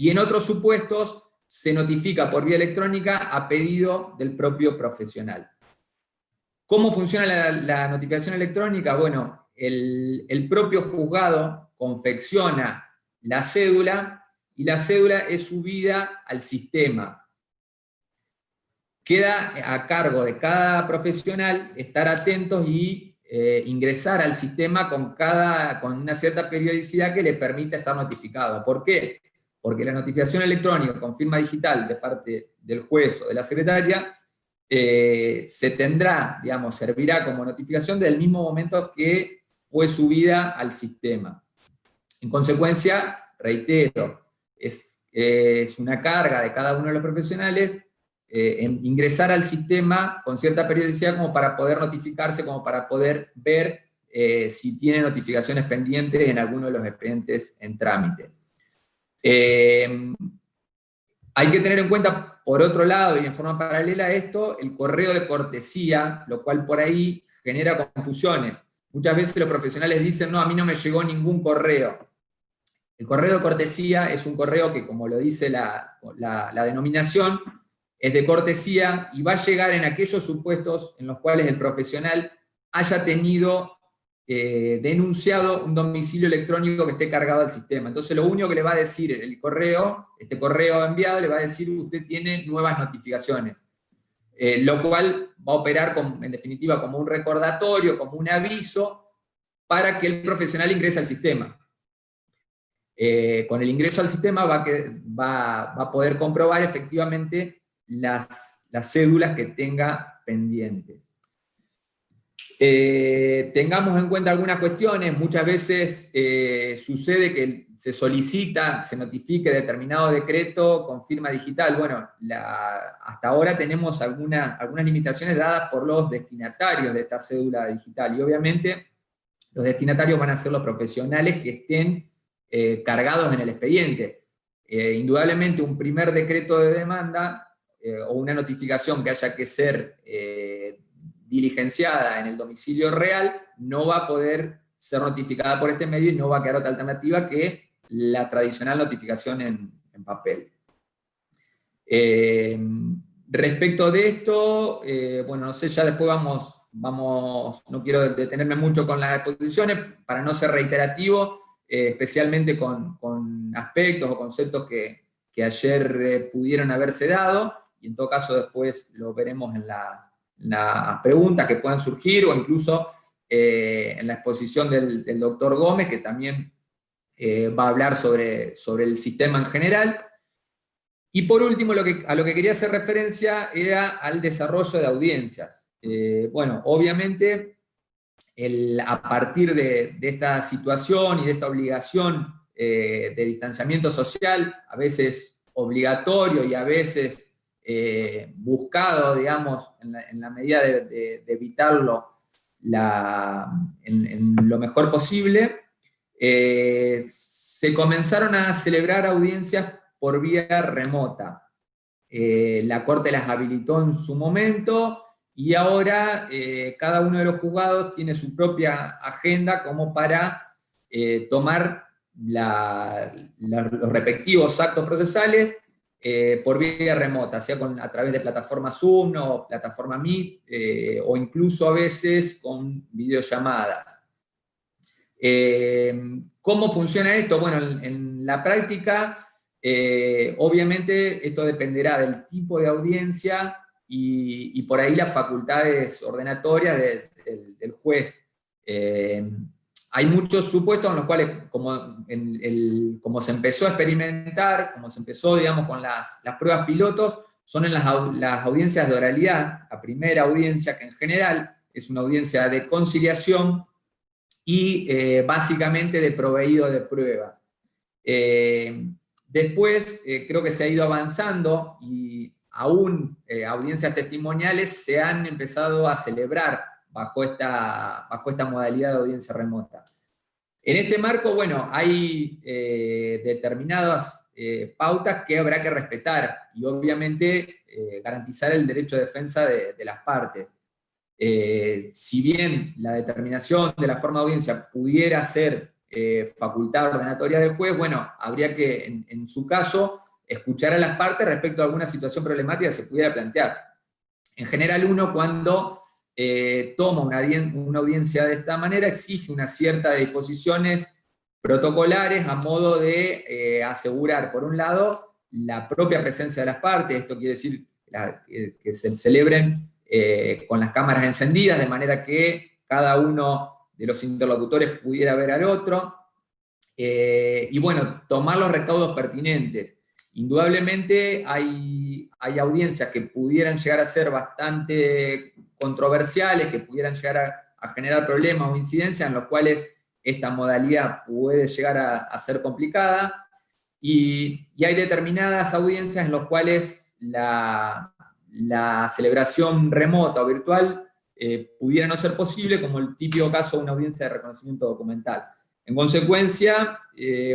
Speaker 3: en otros supuestos se notifica por vía electrónica a pedido del propio profesional. ¿Cómo funciona la notificación electrónica? Bueno, el propio juzgado confecciona la cédula y la cédula es subida al sistema. Queda a cargo de cada profesional estar atentos y ingresar al sistema con una cierta periodicidad que le permita estar notificado. ¿Por qué? Porque la notificación electrónica con firma digital de parte del juez o de la secretaria se tendrá, digamos, servirá como notificación del mismo momento que fue subida al sistema. En consecuencia, reitero, es una carga de cada uno de los profesionales en ingresar al sistema con cierta periodicidad como para poder notificarse, como para poder ver si tiene notificaciones pendientes en alguno de los expedientes en trámite. Hay que tener en cuenta, por otro lado, y en forma paralela a esto, el correo de cortesía, lo cual por ahí genera confusiones. muchas veces los profesionales dicen, no, a mí no me llegó ningún correo. El correo de cortesía es un correo que, como lo dice la denominación, es de cortesía y va a llegar en aquellos supuestos en los cuales el profesional haya tenido denunciado un domicilio electrónico que esté cargado al sistema. Entonces lo único que le va a decir el correo, este correo enviado, le va a decir usted tiene nuevas notificaciones. Lo cual va a operar en definitiva como un recordatorio, como un aviso para que el profesional ingrese al sistema. Con el ingreso al sistema va a poder comprobar efectivamente las cédulas que tenga pendientes. Tengamos en cuenta algunas cuestiones. Muchas veces sucede que se solicita, se notifique determinado decreto con firma digital. Bueno, hasta ahora tenemos algunas limitaciones dadas por los destinatarios de esta cédula digital, y obviamente los destinatarios van a ser los profesionales que estén cargados en el expediente. Indudablemente un primer decreto de demanda o una notificación que haya que ser diligenciada en el domicilio real no va a poder ser notificada por este medio y no va a quedar otra alternativa que la tradicional notificación en papel. Respecto de esto, bueno, no sé, ya después vamos, no quiero detenerme mucho con las exposiciones para no ser reiterativo, especialmente con aspectos o conceptos que ayer pudieron haberse dado, y en todo caso después lo veremos en las preguntas que puedan surgir, o incluso en la exposición del doctor Gómez, que también va a hablar sobre el sistema en general. Y por último, a lo que quería hacer referencia era al desarrollo de audiencias. Bueno, obviamente, a partir de esta situación y de esta obligación de distanciamiento social, a veces obligatorio y a veces buscado, digamos, en la medida de evitarlo en lo mejor posible, se comenzaron a celebrar audiencias por vía remota. La Corte las habilitó en su momento, y ahora cada uno de los juzgados tiene su propia agenda como para tomar los respectivos actos procesales por vía remota, sea a través de plataforma Zoom o plataforma Meet, o incluso a veces con videollamadas. ¿Cómo funciona esto? Bueno, en la práctica, obviamente esto dependerá del tipo de audiencia y por ahí las facultades ordenatorias del juez. Hay muchos supuestos en los cuales, como se empezó a experimentar, como se empezó, digamos, con las pruebas pilotos, son en las audiencias de oralidad, la primera audiencia, que en general es una audiencia de conciliación y básicamente de proveído de pruebas. Después creo que se ha ido avanzando y aún audiencias testimoniales se han empezado a celebrar bajo esta modalidad de audiencia remota. En este marco, bueno, hay determinadas pautas que habrá que respetar y obviamente garantizar el derecho de defensa de las partes. Si bien la determinación de la forma de audiencia pudiera ser facultad ordenatoria del juez, bueno, habría que, en su caso, escuchar a las partes respecto a alguna situación problemática que se pudiera plantear. En general, uno cuando toma una audiencia de esta manera exige una cierta de disposiciones protocolares a modo de asegurar, por un lado, la propia presencia de las partes. Esto quiere decir que se celebren con las cámaras encendidas, de manera que cada uno de los interlocutores pudiera ver al otro, y bueno, tomar los recaudos pertinentes. Indudablemente hay audiencias que pudieran llegar a ser bastante controversiales, que pudieran llegar a generar problemas o incidencias en los cuales esta modalidad puede llegar a ser complicada, y hay determinadas audiencias en las cuales la celebración remota o virtual pudiera no ser posible, como el típico caso de una audiencia de reconocimiento documental. En consecuencia,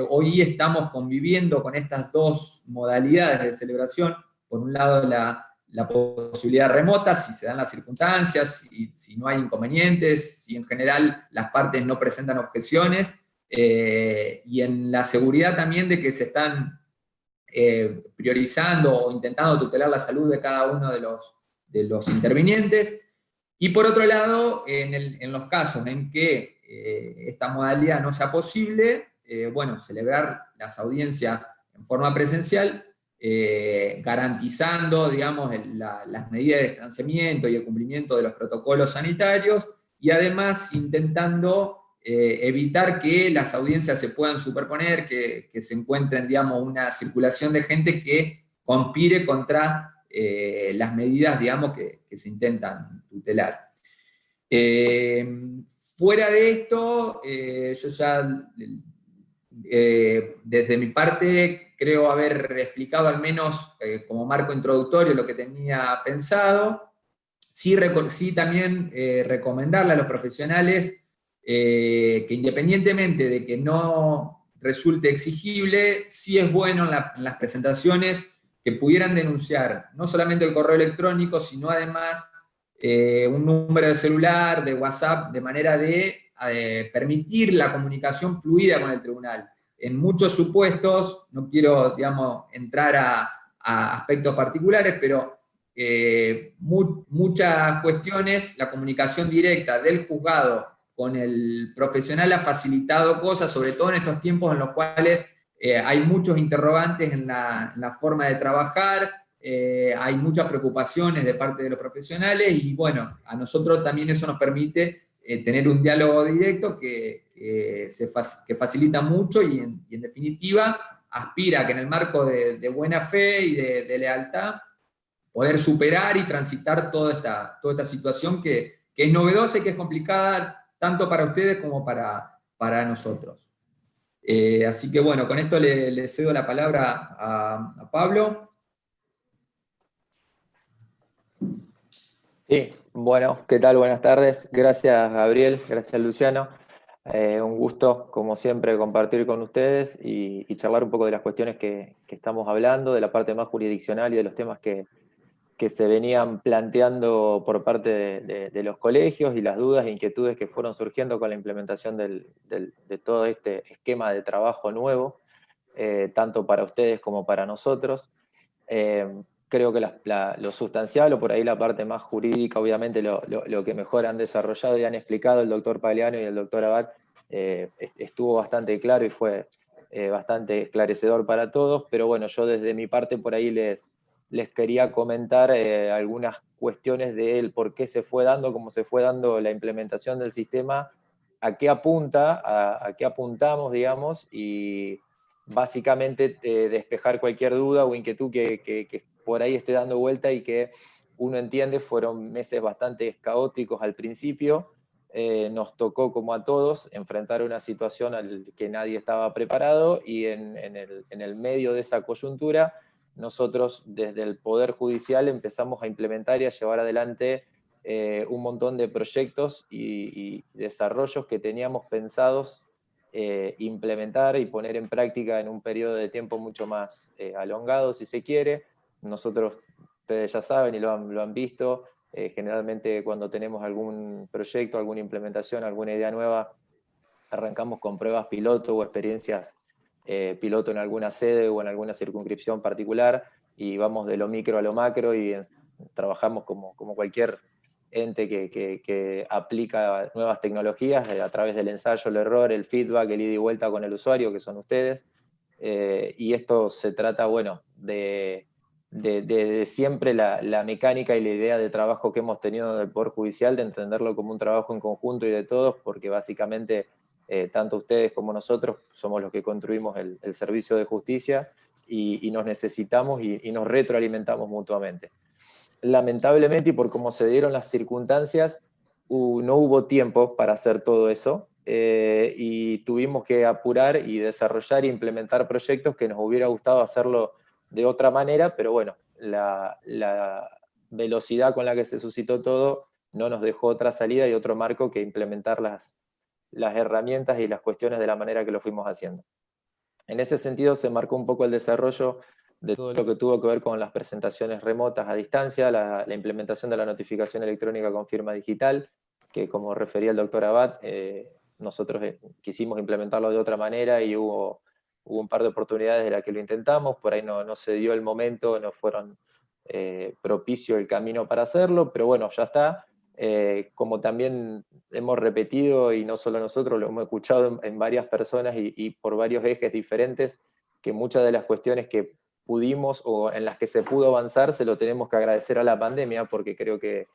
Speaker 3: hoy estamos conviviendo con estas dos modalidades de celebración. Por un lado, la la posibilidad remota, si se dan las circunstancias, si no hay inconvenientes, si en general las partes no presentan objeciones, y en la seguridad también de que se están priorizando o intentando tutelar la salud de cada uno de los intervinientes. Y por otro lado, en los casos en que esta modalidad no sea posible, bueno, celebrar las audiencias en forma presencial, garantizando, digamos, las medidas de distanciamiento y el cumplimiento de los protocolos sanitarios, y además intentando evitar que las audiencias se puedan superponer, que se encuentren, digamos, una circulación de gente que conspire contra las medidas, digamos, que se intentan tutelar. Fuera de esto, yo ya desde mi parte creo haber explicado al menos como marco introductorio lo que tenía pensado. Sí, también recomendarle a los profesionales que independientemente de que no resulte exigible, sí es bueno en las presentaciones que pudieran denunciar no solamente el correo electrónico, sino además un número de celular, de WhatsApp, de manera de permitir la comunicación fluida con el tribunal. En muchos supuestos, no quiero, digamos, entrar a aspectos particulares, pero muchas cuestiones, la comunicación directa del juzgado con el profesional ha facilitado cosas, sobre todo en estos tiempos en los cuales hay muchos interrogantes en la forma de trabajar, hay muchas preocupaciones de parte de los profesionales, y bueno, a nosotros también eso nos permite tener un diálogo directo que facilita mucho y en definitiva aspira a que en el marco de buena fe y de lealtad poder superar y transitar toda esta situación que es novedosa y que es complicada tanto para ustedes como para nosotros. Así que bueno, con esto le cedo la palabra a Pablo.
Speaker 4: Sí, bueno, ¿qué tal? Buenas tardes. Gracias, Gabriel. Gracias, Luciano. Un gusto, como siempre, compartir con ustedes y charlar un poco de las cuestiones que estamos hablando, de la parte más jurisdiccional y de los temas que se venían planteando por parte de los colegios y las dudas e inquietudes que fueron surgiendo con la implementación de todo este esquema de trabajo nuevo, tanto para ustedes como para nosotros. Creo que lo sustancial, o por ahí la parte más jurídica, obviamente lo que mejor han desarrollado y han explicado el doctor Pagliano y el doctor Abad, estuvo bastante claro y fue bastante esclarecedor para todos, pero bueno, yo desde mi parte por ahí les quería comentar algunas cuestiones de él, por qué se fue dando, cómo se fue dando la implementación del sistema, a qué apunta, a qué apuntamos, digamos, y básicamente despejar cualquier duda o inquietud que por ahí esté dando vuelta y que uno entiende. Fueron meses bastante caóticos al principio, nos tocó como a todos enfrentar una situación al que nadie estaba preparado, y en el medio de esa coyuntura nosotros desde el Poder Judicial empezamos a implementar y a llevar adelante un montón de proyectos y desarrollos que teníamos pensados implementar y poner en práctica en un periodo de tiempo mucho más alongado, si se quiere. Nosotros, ustedes ya saben y lo han visto, generalmente cuando tenemos algún proyecto, alguna implementación, alguna idea nueva, arrancamos con pruebas piloto o experiencias piloto en alguna sede o en alguna circunscripción particular, y vamos de lo micro a lo macro y trabajamos como cualquier ente que aplica nuevas tecnologías a través del ensayo, el error, el feedback, el ida y vuelta con el usuario, que son ustedes. Y esto se trata, bueno, de siempre la mecánica y la idea de trabajo que hemos tenido del Poder Judicial, de entenderlo como un trabajo en conjunto y de todos, porque básicamente tanto ustedes como nosotros somos los que construimos el servicio de justicia, y nos necesitamos y nos retroalimentamos mutuamente. Lamentablemente, y por cómo se dieron las circunstancias, no hubo tiempo para hacer todo eso, y tuvimos que apurar y desarrollar e implementar proyectos que nos hubiera gustado hacerlo de otra manera, pero bueno, la velocidad con la que se suscitó todo no nos dejó otra salida y otro marco que implementar las herramientas y las cuestiones de la manera que lo fuimos haciendo. En ese sentido se marcó un poco el desarrollo de todo lo que tuvo que ver con las presentaciones remotas a distancia, la implementación de la notificación electrónica con firma digital, que como refería el doctor Abad, nosotros quisimos implementarlo de otra manera y hubo un par de oportunidades de las que lo intentamos, por ahí no se dio el momento, no fueron propicio el camino para hacerlo, pero bueno, ya está. Como también hemos repetido, y no solo nosotros, lo hemos escuchado en varias personas y por varios ejes diferentes, que muchas de las cuestiones que pudimos o en las que se pudo avanzar se lo tenemos que agradecer a la pandemia, porque creo que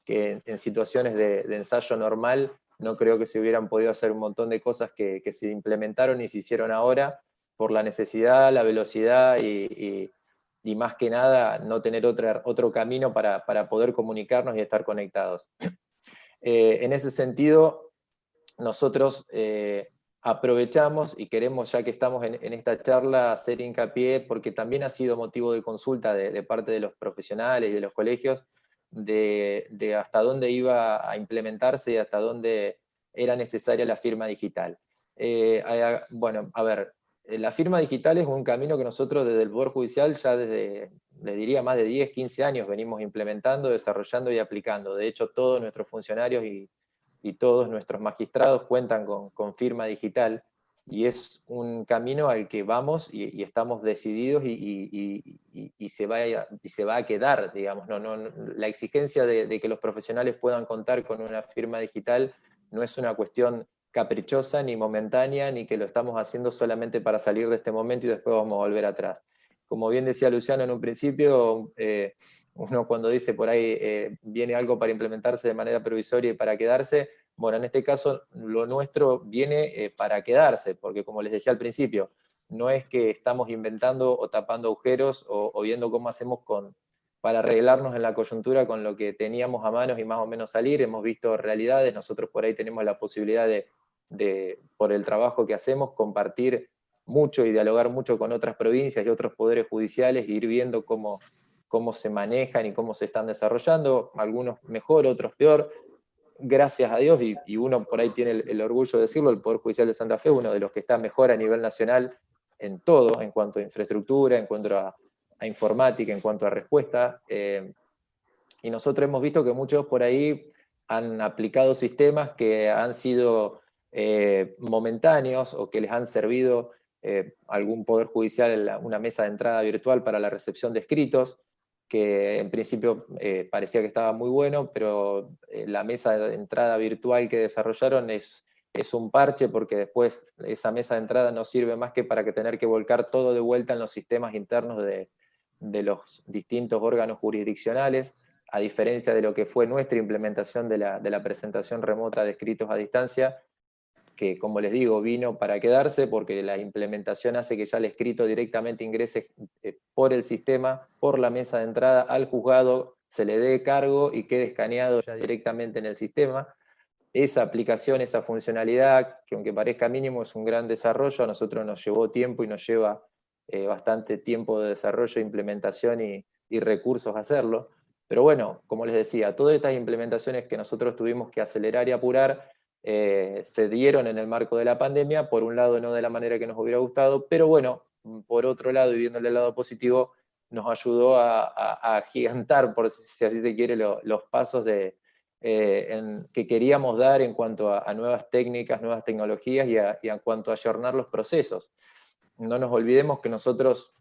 Speaker 4: en situaciones de ensayo normal no creo que se hubieran podido hacer un montón de cosas que se implementaron y se hicieron ahora por la necesidad, la velocidad y más que nada no tener otro camino para poder comunicarnos y estar conectados. En ese sentido, nosotros aprovechamos y queremos, ya que estamos en esta charla, hacer hincapié, porque también ha sido motivo de consulta de parte de los profesionales y de los colegios, de hasta dónde iba a implementarse y hasta dónde era necesaria la firma digital. Bueno, a ver, la firma digital es un camino que nosotros desde el Poder Judicial ya desde, les diría, más de 10, 15 años venimos implementando, desarrollando y aplicando. De hecho, todos nuestros funcionarios y todos nuestros magistrados cuentan con firma digital, y es un camino al que vamos y estamos decididos y se va a quedar, digamos. La exigencia de que los profesionales puedan contar con una firma digital no es una cuestión caprichosa ni momentánea, ni que lo estamos haciendo solamente para salir de este momento y después vamos a volver atrás. Como bien decía Luciano en un principio, uno cuando dice por ahí viene algo para implementarse de manera provisoria y para quedarse, bueno, en este caso lo nuestro viene para quedarse, porque como les decía al principio, no es que estamos inventando o tapando agujeros o viendo cómo hacemos para arreglarnos en la coyuntura con lo que teníamos a manos y más o menos salir. Hemos visto realidades, nosotros por ahí tenemos la posibilidad por el trabajo que hacemos, compartir mucho y dialogar mucho con otras provincias y otros poderes judiciales, e ir viendo cómo se manejan y cómo se están desarrollando, algunos mejor, otros peor. Gracias a Dios, y uno por ahí tiene el orgullo de decirlo, el Poder Judicial de Santa Fe, uno de los que está mejor a nivel nacional en todo, en cuanto a infraestructura, en cuanto a informática, en cuanto a respuesta. Y nosotros hemos visto que muchos por ahí han aplicado sistemas que han sido momentáneos o que les han servido algún poder judicial una mesa de entrada virtual para la recepción de escritos, que en principio parecía que estaba muy bueno, pero la mesa de entrada virtual que desarrollaron es un parche, porque después esa mesa de entrada no sirve más que para tener que volcar todo de vuelta en los sistemas internos de los distintos órganos jurisdiccionales, a diferencia de lo que fue nuestra implementación de la presentación remota de escritos a distancia, que como les digo, vino para quedarse, porque la implementación hace que ya el escrito directamente ingrese por el sistema, por la mesa de entrada al juzgado, se le dé cargo y quede escaneado ya directamente en el sistema. Esa aplicación, esa funcionalidad, que aunque parezca mínimo, es un gran desarrollo. A nosotros nos llevó tiempo y nos lleva bastante tiempo de desarrollo, implementación y recursos a hacerlo. Pero bueno, como les decía, todas estas implementaciones que nosotros tuvimos que acelerar y apurar se dieron en el marco de la pandemia, por un lado no de la manera que nos hubiera gustado, pero bueno, por otro lado, y viéndole el lado positivo, nos ayudó a agigantar, por si así se quiere, los pasos que queríamos dar en cuanto a nuevas técnicas, nuevas tecnologías y en cuanto a ayornar los procesos. No nos olvidemos que nosotros,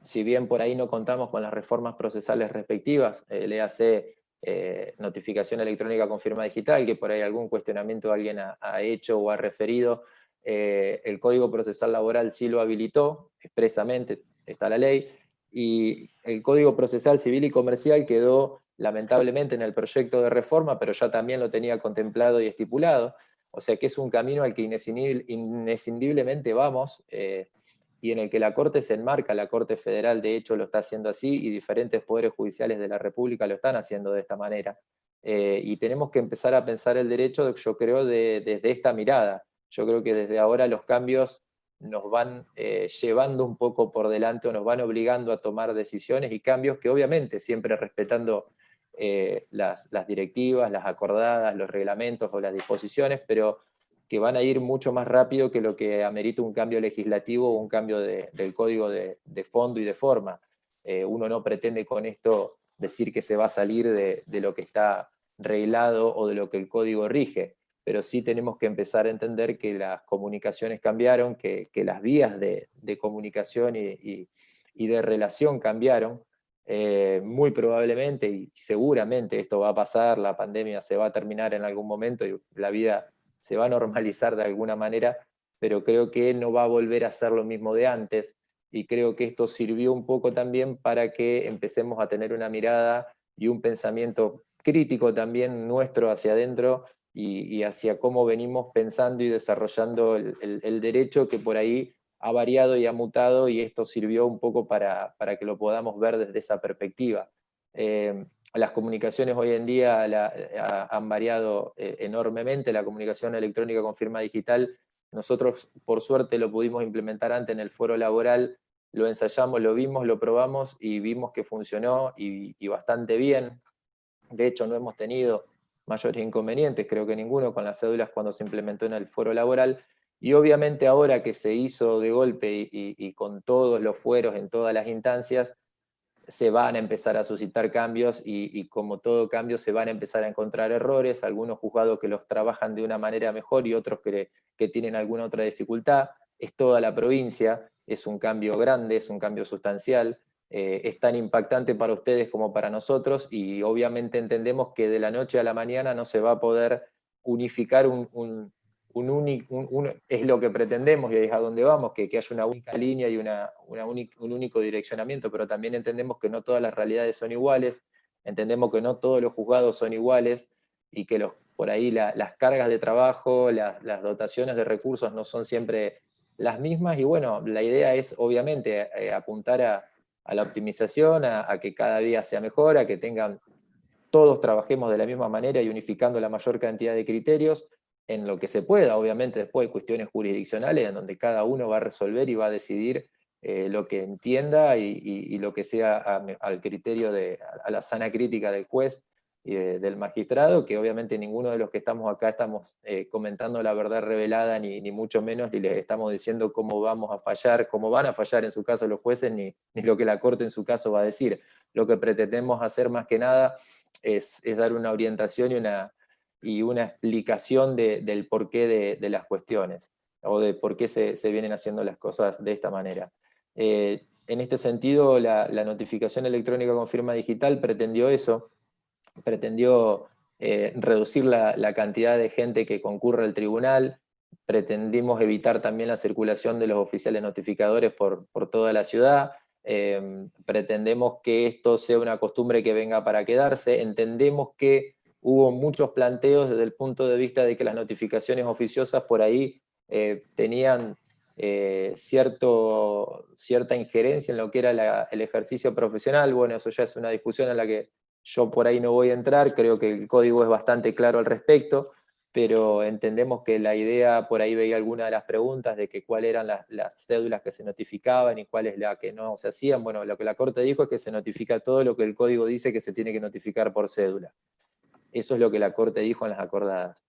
Speaker 4: si bien por ahí no contamos con las reformas procesales respectivas, le hace notificación electrónica con firma digital, que por ahí algún cuestionamiento alguien ha hecho o ha referido, el Código Procesal Laboral sí lo habilitó expresamente, está la ley, y el Código Procesal Civil y Comercial quedó lamentablemente en el proyecto de reforma, pero ya también lo tenía contemplado y estipulado, o sea que es un camino al que inescindiblemente vamos, y en el que la Corte se enmarca. La Corte Federal de hecho lo está haciendo así, y diferentes poderes judiciales de la República lo están haciendo de esta manera. Y tenemos que empezar a pensar el derecho, yo creo, desde esta mirada. Yo creo que desde ahora los cambios nos van llevando un poco por delante, o nos van obligando a tomar decisiones y cambios que obviamente siempre respetando las directivas, las acordadas, los reglamentos o las disposiciones, pero que van a ir mucho más rápido que lo que amerita un cambio legislativo o un cambio del código de fondo y de forma. Uno no pretende con esto decir que se va a salir de lo que está reglado o de lo que el código rige, pero sí tenemos que empezar a entender que las comunicaciones cambiaron, que las vías de comunicación y de relación cambiaron. Muy probablemente y seguramente esto va a pasar, la pandemia se va a terminar en algún momento y la vida se va a normalizar de alguna manera, pero creo que no va a volver a ser lo mismo de antes, y creo que esto sirvió un poco también para que empecemos a tener una mirada y un pensamiento crítico también nuestro hacia adentro y hacia cómo venimos pensando y desarrollando el derecho, que por ahí ha variado y ha mutado, y esto sirvió un poco para que lo podamos ver desde esa perspectiva. Las comunicaciones hoy en día han variado enormemente. La comunicación electrónica con firma digital, nosotros por suerte lo pudimos implementar antes en el foro laboral, lo ensayamos, lo vimos, lo probamos y vimos que funcionó y bastante bien. De hecho, no hemos tenido mayores inconvenientes, creo que ninguno, con las cédulas cuando se implementó en el foro laboral. Y obviamente ahora que se hizo de golpe y con todos los fueros en todas las instancias, se van a empezar a suscitar cambios y como todo cambio se van a empezar a encontrar errores, algunos juzgados que los trabajan de una manera mejor y otros que tienen alguna otra dificultad. Es toda la provincia, es un cambio grande, es un cambio sustancial, es tan impactante para ustedes como para nosotros, y obviamente entendemos que de la noche a la mañana no se va a poder unificar es lo que pretendemos y es a donde vamos, que haya una única línea y un único direccionamiento, pero también entendemos que no todas las realidades son iguales, entendemos que no todos los juzgados son iguales y que por ahí las cargas de trabajo, las dotaciones de recursos no son siempre las mismas, y bueno, la idea es obviamente apuntar a la optimización, a que cada día sea mejor, a que todos trabajemos de la misma manera y unificando la mayor cantidad de criterios en lo que se pueda. Obviamente después hay cuestiones jurisdiccionales en donde cada uno va a resolver y va a decidir lo que entienda y lo que sea al criterio a la sana crítica del juez y del magistrado, que obviamente ninguno de los que estamos acá estamos comentando la verdad revelada, ni mucho menos, ni les estamos diciendo cómo vamos a fallar, cómo van a fallar en su caso los jueces, ni lo que la Corte en su caso va a decir. Lo que pretendemos hacer más que nada es dar una orientación y una explicación del porqué de las cuestiones, o de por qué se vienen haciendo las cosas de esta manera. En este sentido, la notificación electrónica con firma digital pretendió eso, pretendió reducir la cantidad de gente que concurre al tribunal, pretendimos evitar también la circulación de los oficiales notificadores por toda la ciudad. Pretendemos que esto sea una costumbre que venga para quedarse. Entendemos que hubo muchos planteos desde el punto de vista de que las notificaciones oficiosas por ahí tenían cierta injerencia en lo que era el ejercicio profesional. Bueno, eso ya es una discusión en la que yo por ahí no voy a entrar, creo que el código es bastante claro al respecto, pero entendemos que la idea, por ahí veía alguna de las preguntas de que cuáles eran las cédulas que se notificaban y cuáles las que no se hacían. Bueno, lo que la Corte dijo es que se notifica todo lo que el código dice que se tiene que notificar por cédula. Eso es lo que la Corte dijo en las acordadas.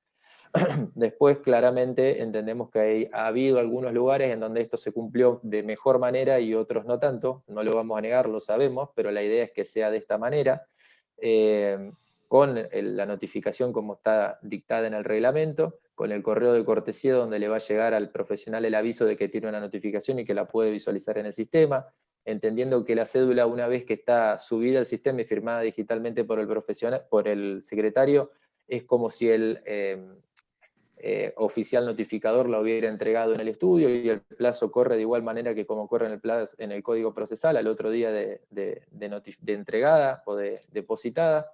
Speaker 4: Después, claramente, entendemos que ha habido algunos lugares en donde esto se cumplió de mejor manera y otros no tanto, no lo vamos a negar, lo sabemos, pero la idea es que sea de esta manera. Con la notificación como está dictada en el reglamento, con el correo de cortesía donde le va a llegar al profesional el aviso de que tiene una notificación y que la puede visualizar en el sistema, entendiendo que la cédula, una vez que está subida al sistema y firmada digitalmente por el profesional, por el secretario, es como si el oficial notificador la hubiera entregado en el estudio, y el plazo corre de igual manera que como corre en el Código Procesal al otro día de entregada o de depositada,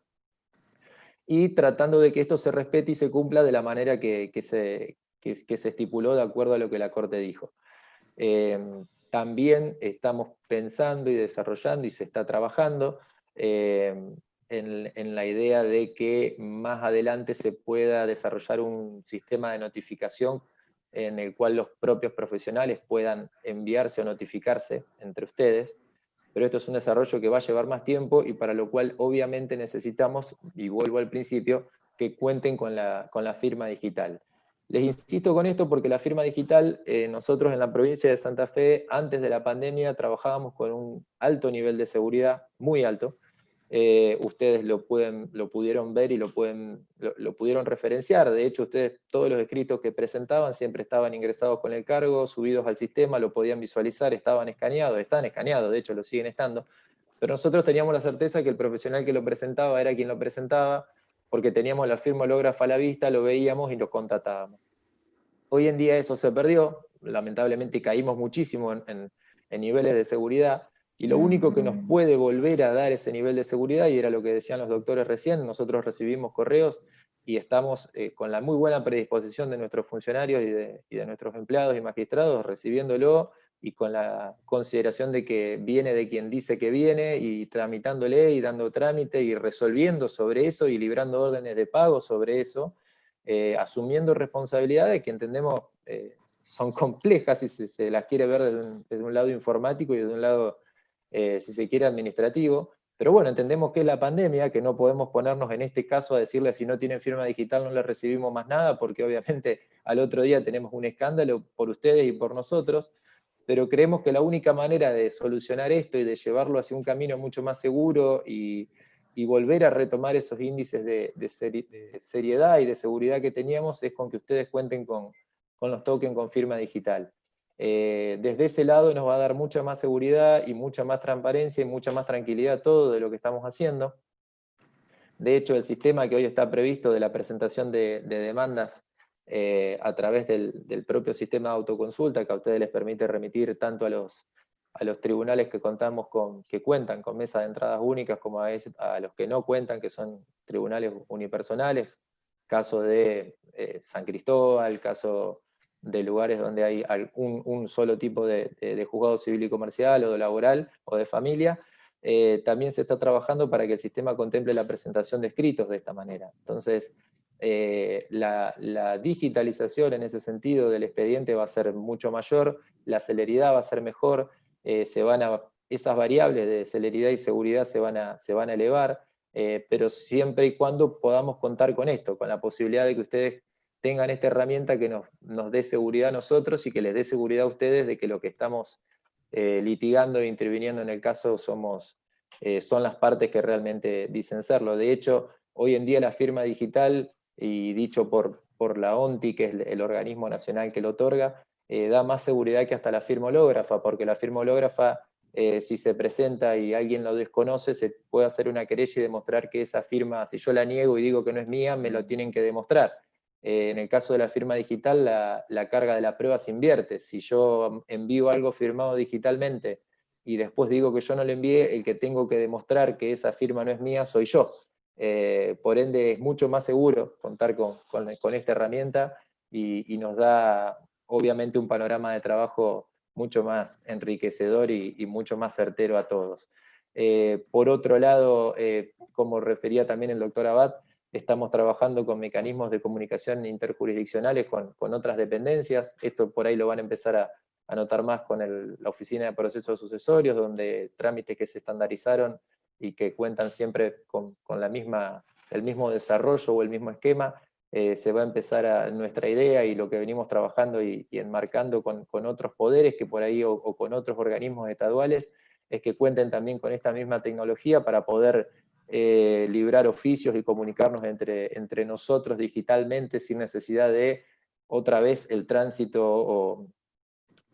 Speaker 4: y tratando de que esto se respete y se cumpla de la manera que se estipuló de acuerdo a lo que la Corte dijo. También estamos pensando y desarrollando, y se está trabajando, en la idea de que más adelante se pueda desarrollar un sistema de notificación en el cual los propios profesionales puedan enviarse o notificarse entre ustedes, pero esto es un desarrollo que va a llevar más tiempo y para lo cual obviamente necesitamos, y vuelvo al principio, que cuenten con la firma digital. Les insisto con esto porque la firma digital, nosotros en la provincia de Santa Fe, antes de la pandemia, trabajábamos con un alto nivel de seguridad, muy alto. Ustedes lo pudieron ver y lo pudieron referenciar. De hecho, ustedes, todos los escritos que presentaban siempre estaban ingresados con el cargo, subidos al sistema, lo podían visualizar, estaban escaneados, están escaneados, de hecho lo siguen estando. Pero nosotros teníamos la certeza que el profesional que lo presentaba era quien lo presentaba, porque teníamos la firma hológrafa a la vista, lo veíamos y lo contratábamos. Hoy en día eso se perdió, lamentablemente caímos muchísimo en niveles de seguridad, y lo único que nos puede volver a dar ese nivel de seguridad, y era lo que decían los doctores recién, nosotros recibimos correos y estamos con la muy buena predisposición de nuestros funcionarios y de nuestros empleados y magistrados recibiéndolo, y con la consideración de que viene de quien dice que viene, y tramitándole y dando trámite y resolviendo sobre eso y librando órdenes de pago sobre eso, asumiendo responsabilidades que entendemos son complejas si se las quiere ver desde un lado informático y desde un lado, si se quiere, administrativo. Pero bueno, entendemos que es la pandemia, que no podemos ponernos en este caso a decirle si no tienen firma digital no le recibimos más nada, porque obviamente al otro día tenemos un escándalo por ustedes y por nosotros, pero creemos que la única manera de solucionar esto y de llevarlo hacia un camino mucho más seguro y volver a retomar esos índices de seriedad y de seguridad que teníamos es con que ustedes cuenten con los tokens con firma digital. Desde ese lado nos va a dar mucha más seguridad y mucha más transparencia y mucha más tranquilidad todo de lo que estamos haciendo. De hecho, el sistema que hoy está previsto de la presentación de demandas a través del propio sistema de autoconsulta, que a ustedes les permite remitir tanto a los tribunales que que cuentan con mesas de entradas únicas, como a los que no cuentan, que son tribunales unipersonales, caso de San Cristóbal, caso de lugares donde hay un solo tipo de juzgado civil y comercial, o de laboral, o de familia. También se está trabajando para que el sistema contemple la presentación de escritos de esta manera. Entonces, la digitalización en ese sentido del expediente va a ser mucho mayor, la celeridad va a ser mejor, esas variables de celeridad y seguridad se van a elevar, pero siempre y cuando podamos contar con esto, con la posibilidad de que ustedes tengan esta herramienta que nos dé seguridad a nosotros y que les dé seguridad a ustedes de que lo que estamos litigando e interviniendo en el caso son las partes que realmente dicen serlo. De hecho, hoy en día la firma digital, y dicho por la ONTI, que es el organismo nacional que lo otorga, da más seguridad que hasta la firma hológrafa, porque la firma hológrafa, si se presenta y alguien lo desconoce, se puede hacer una querella y demostrar que esa firma, si yo la niego y digo que no es mía, me lo tienen que demostrar. En el caso de la firma digital, la carga de la prueba se invierte. Si yo envío algo firmado digitalmente y después digo que yo no lo envié, el que tengo que demostrar que esa firma no es mía soy yo. Por ende, es mucho más seguro contar con esta herramienta y nos da, obviamente, un panorama de trabajo mucho más enriquecedor y mucho más certero a todos. Por otro lado, como refería también el doctor Abad, estamos trabajando con mecanismos de comunicación interjurisdiccionales con otras dependencias. Esto por ahí lo van a empezar a notar más con la Oficina de Procesos Sucesorios, donde trámites que se estandarizaron y que cuentan siempre con el mismo desarrollo o el mismo esquema, se va a empezar nuestra idea y lo que venimos trabajando y enmarcando con otros poderes que por ahí o con otros organismos estaduales, es que cuenten también con esta misma tecnología para poder librar oficios y comunicarnos entre nosotros digitalmente sin necesidad de otra vez el tránsito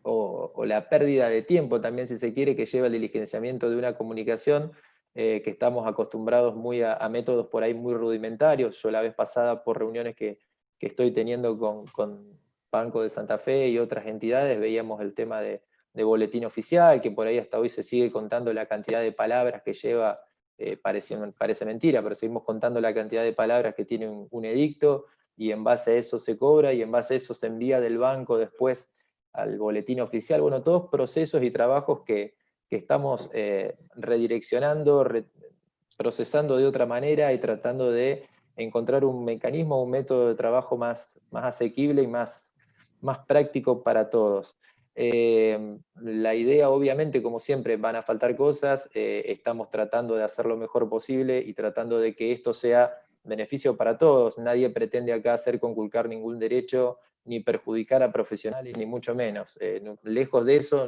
Speaker 4: o la pérdida de tiempo también, si se quiere, que lleva el diligenciamiento de una comunicación, que estamos acostumbrados muy a métodos por ahí muy rudimentarios. Yo la vez pasada, por reuniones que estoy teniendo con Banco de Santa Fe y otras entidades, veíamos el tema de boletín oficial, que por ahí hasta hoy se sigue contando la cantidad de palabras que lleva. Parece mentira, pero seguimos contando la cantidad de palabras que tiene un edicto, y en base a eso se cobra, y en base a eso se envía del banco después al boletín oficial. Bueno, todos procesos y trabajos que estamos redireccionando, procesando de otra manera y tratando de encontrar un mecanismo, un método de trabajo más asequible y más práctico para todos. La idea, obviamente, como siempre, van a faltar cosas, estamos tratando de hacer lo mejor posible y tratando de que esto sea beneficio para todos. Nadie pretende acá hacer conculcar ningún derecho, ni perjudicar a profesionales, ni mucho menos. Lejos de eso,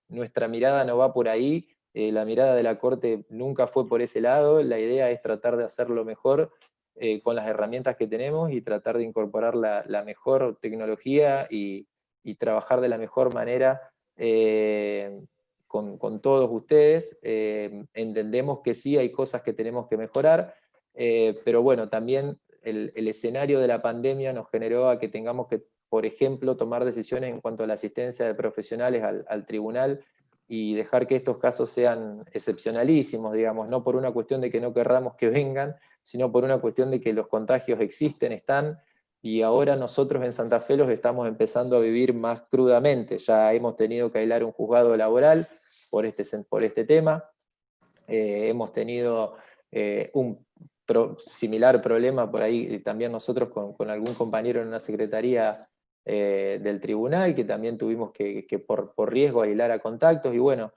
Speaker 4: nuestra mirada no va por ahí. La mirada de la Corte nunca fue por ese lado. La idea es tratar de hacerlo mejor con las herramientas que tenemos y tratar de incorporar la mejor tecnología y trabajar de la mejor manera con todos ustedes. Entendemos que sí hay cosas que tenemos que mejorar, pero bueno, también el escenario de la pandemia nos generó a que tengamos que, por ejemplo, tomar decisiones en cuanto a la asistencia de profesionales al tribunal y dejar que estos casos sean excepcionalísimos, digamos, no por una cuestión de que no querramos que vengan, sino por una cuestión de que los contagios existen, están, y ahora nosotros en Santa Fe los estamos empezando a vivir más crudamente. Ya hemos tenido que aislar un juzgado laboral por este tema, hemos tenido un similar problema por ahí también nosotros con algún compañero en una secretaría del tribunal, que también tuvimos que por riesgo aislar a contactos, y bueno,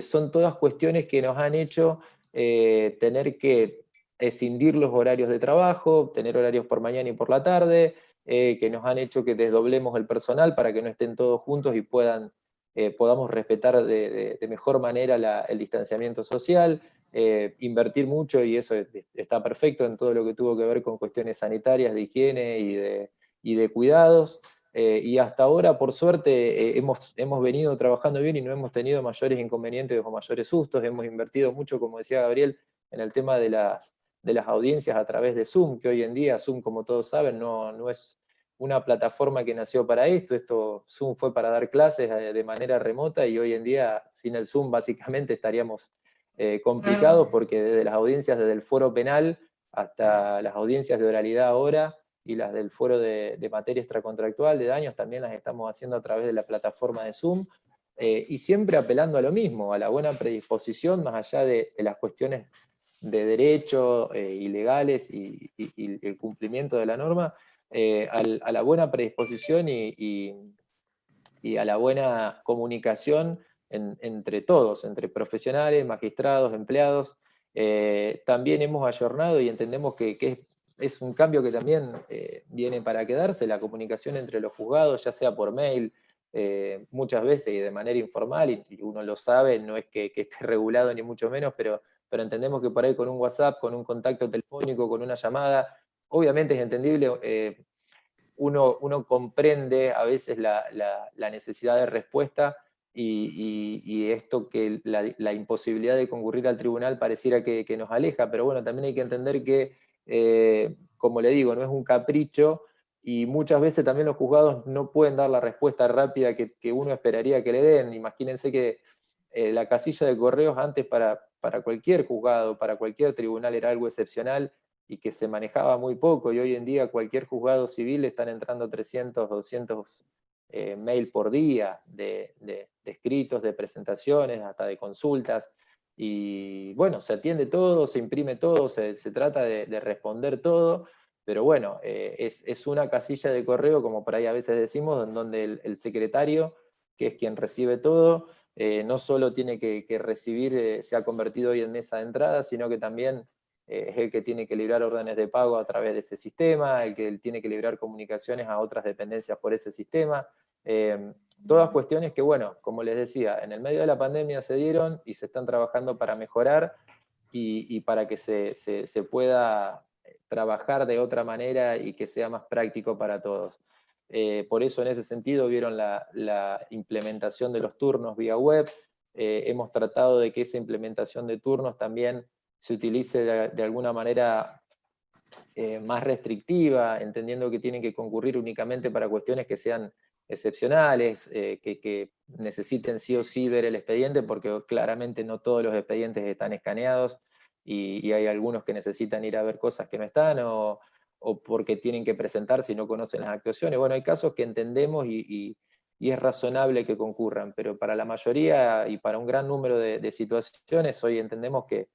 Speaker 4: son todas cuestiones que nos han hecho tener que escindir los horarios de trabajo, tener horarios por mañana y por la tarde, que nos han hecho que desdoblemos el personal para que no estén todos juntos y podamos respetar de mejor manera el distanciamiento social, invertir mucho, y eso está perfecto en todo lo que tuvo que ver con cuestiones sanitarias, de higiene y de cuidados, y hasta ahora, por suerte, hemos venido trabajando bien y no hemos tenido mayores inconvenientes o mayores sustos. Hemos invertido mucho, como decía Gabriel, en el tema de las audiencias a través de Zoom, que hoy en día Zoom, como todos saben, no es una plataforma que nació para esto. Zoom fue para dar clases de manera remota, y hoy en día sin el Zoom básicamente estaríamos complicados, porque desde las audiencias, desde el foro penal hasta las audiencias de oralidad ahora, y las del foro de materia extracontractual de daños, también las estamos haciendo a través de la plataforma de Zoom, y siempre apelando a lo mismo, a la buena predisposición, más allá de las cuestiones de derecho ilegales y el cumplimiento de la norma, a la buena predisposición y a la buena comunicación entre todos, entre profesionales, magistrados, empleados. También hemos ayornado y entendemos que es un cambio que también viene para quedarse, la comunicación entre los juzgados, ya sea por mail, muchas veces y de manera informal, y uno lo sabe, no es que esté regulado ni mucho menos, pero entendemos que por ahí con un WhatsApp, con un contacto telefónico, con una llamada, obviamente es entendible, uno comprende a veces la necesidad de respuesta, y esto que la imposibilidad de concurrir al tribunal pareciera que nos aleja, pero bueno, también hay que entender que, como le digo, no es un capricho, y muchas veces también los juzgados no pueden dar la respuesta rápida que uno esperaría que le den. Imagínense que la casilla de correos antes para cualquier juzgado, para cualquier tribunal, era algo excepcional y que se manejaba muy poco, y hoy en día cualquier juzgado civil están entrando 300, 200 mail por día de escritos, de presentaciones, hasta de consultas, y bueno, se atiende todo, se imprime todo, se trata de responder todo, pero bueno, es una casilla de correo, como por ahí a veces decimos, en donde el secretario, que es quien recibe todo, no solo tiene que recibir, se ha convertido hoy en mesa de entrada, sino que también es el que tiene que librar órdenes de pago a través de ese sistema, el que tiene que librar comunicaciones a otras dependencias por ese sistema. Todas cuestiones que, bueno, como les decía, en el medio de la pandemia se dieron y se están trabajando para mejorar y para que se pueda trabajar de otra manera y que sea más práctico para todos. Por eso, en ese sentido, vieron la implementación de los turnos vía web. Hemos tratado de que esa implementación de turnos también se utilice de alguna manera más restrictiva, entendiendo que tienen que concurrir únicamente para cuestiones que sean excepcionales, que necesiten sí o sí ver el expediente, porque claramente no todos los expedientes están escaneados, y hay algunos que necesitan ir a ver cosas que no están, o porque tienen que presentarse y no conocen las actuaciones. Bueno, hay casos que entendemos y es razonable que concurran, pero para la mayoría y para un gran número de situaciones, hoy entendemos que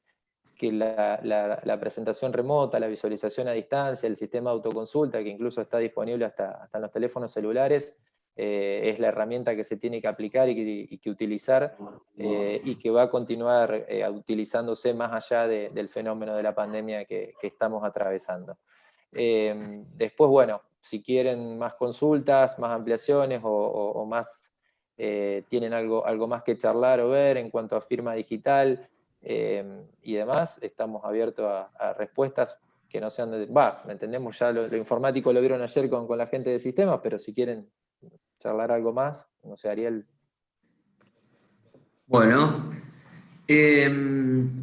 Speaker 4: la presentación remota, la visualización a distancia, el sistema de autoconsulta, que incluso está disponible hasta en los teléfonos celulares, es la herramienta que se tiene que aplicar y que utilizar, y que va a continuar utilizándose más allá del fenómeno de la pandemia que estamos atravesando. Después, bueno, si quieren más consultas, más ampliaciones o más, tienen algo más que charlar o ver en cuanto a firma digital y demás, estamos abiertos a respuestas que no sean entendemos ya lo informático lo vieron ayer con la gente de sistemas, pero si quieren charlar algo más, no sé, Ariel.
Speaker 1: Bueno,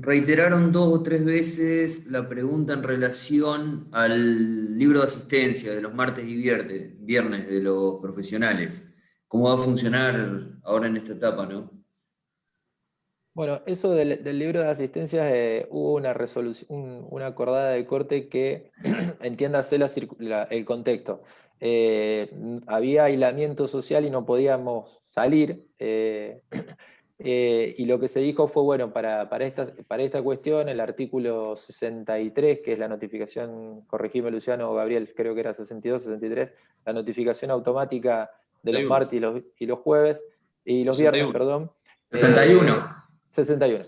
Speaker 1: reiteraron 2 o 3 veces la pregunta en relación al libro de asistencia de los martes y viernes de los profesionales. ¿Cómo va a funcionar ahora en esta etapa, no?
Speaker 4: Bueno, eso del libro de asistencias, hubo una resolución, una acordada de corte que entiéndase el contexto. Había aislamiento social y no podíamos salir, y lo que se dijo fue, bueno, para esta cuestión, el artículo 63, que es la notificación, corregime Luciano o Gabriel, creo que era 62, 63, la notificación automática de los martes y los jueves, y los
Speaker 2: 61.
Speaker 4: viernes, perdón.
Speaker 3: 61.
Speaker 4: 61.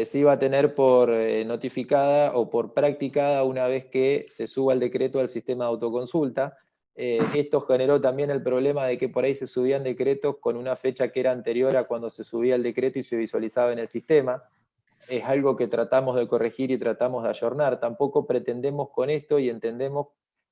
Speaker 4: Se iba a tener por notificada o por practicada una vez que se suba el decreto al sistema de autoconsulta. Esto generó también el problema de que por ahí se subían decretos con una fecha que era anterior a cuando se subía el decreto y se visualizaba en el sistema. Es algo que tratamos de corregir y tratamos de ayornar. Tampoco pretendemos con esto, y entendemos,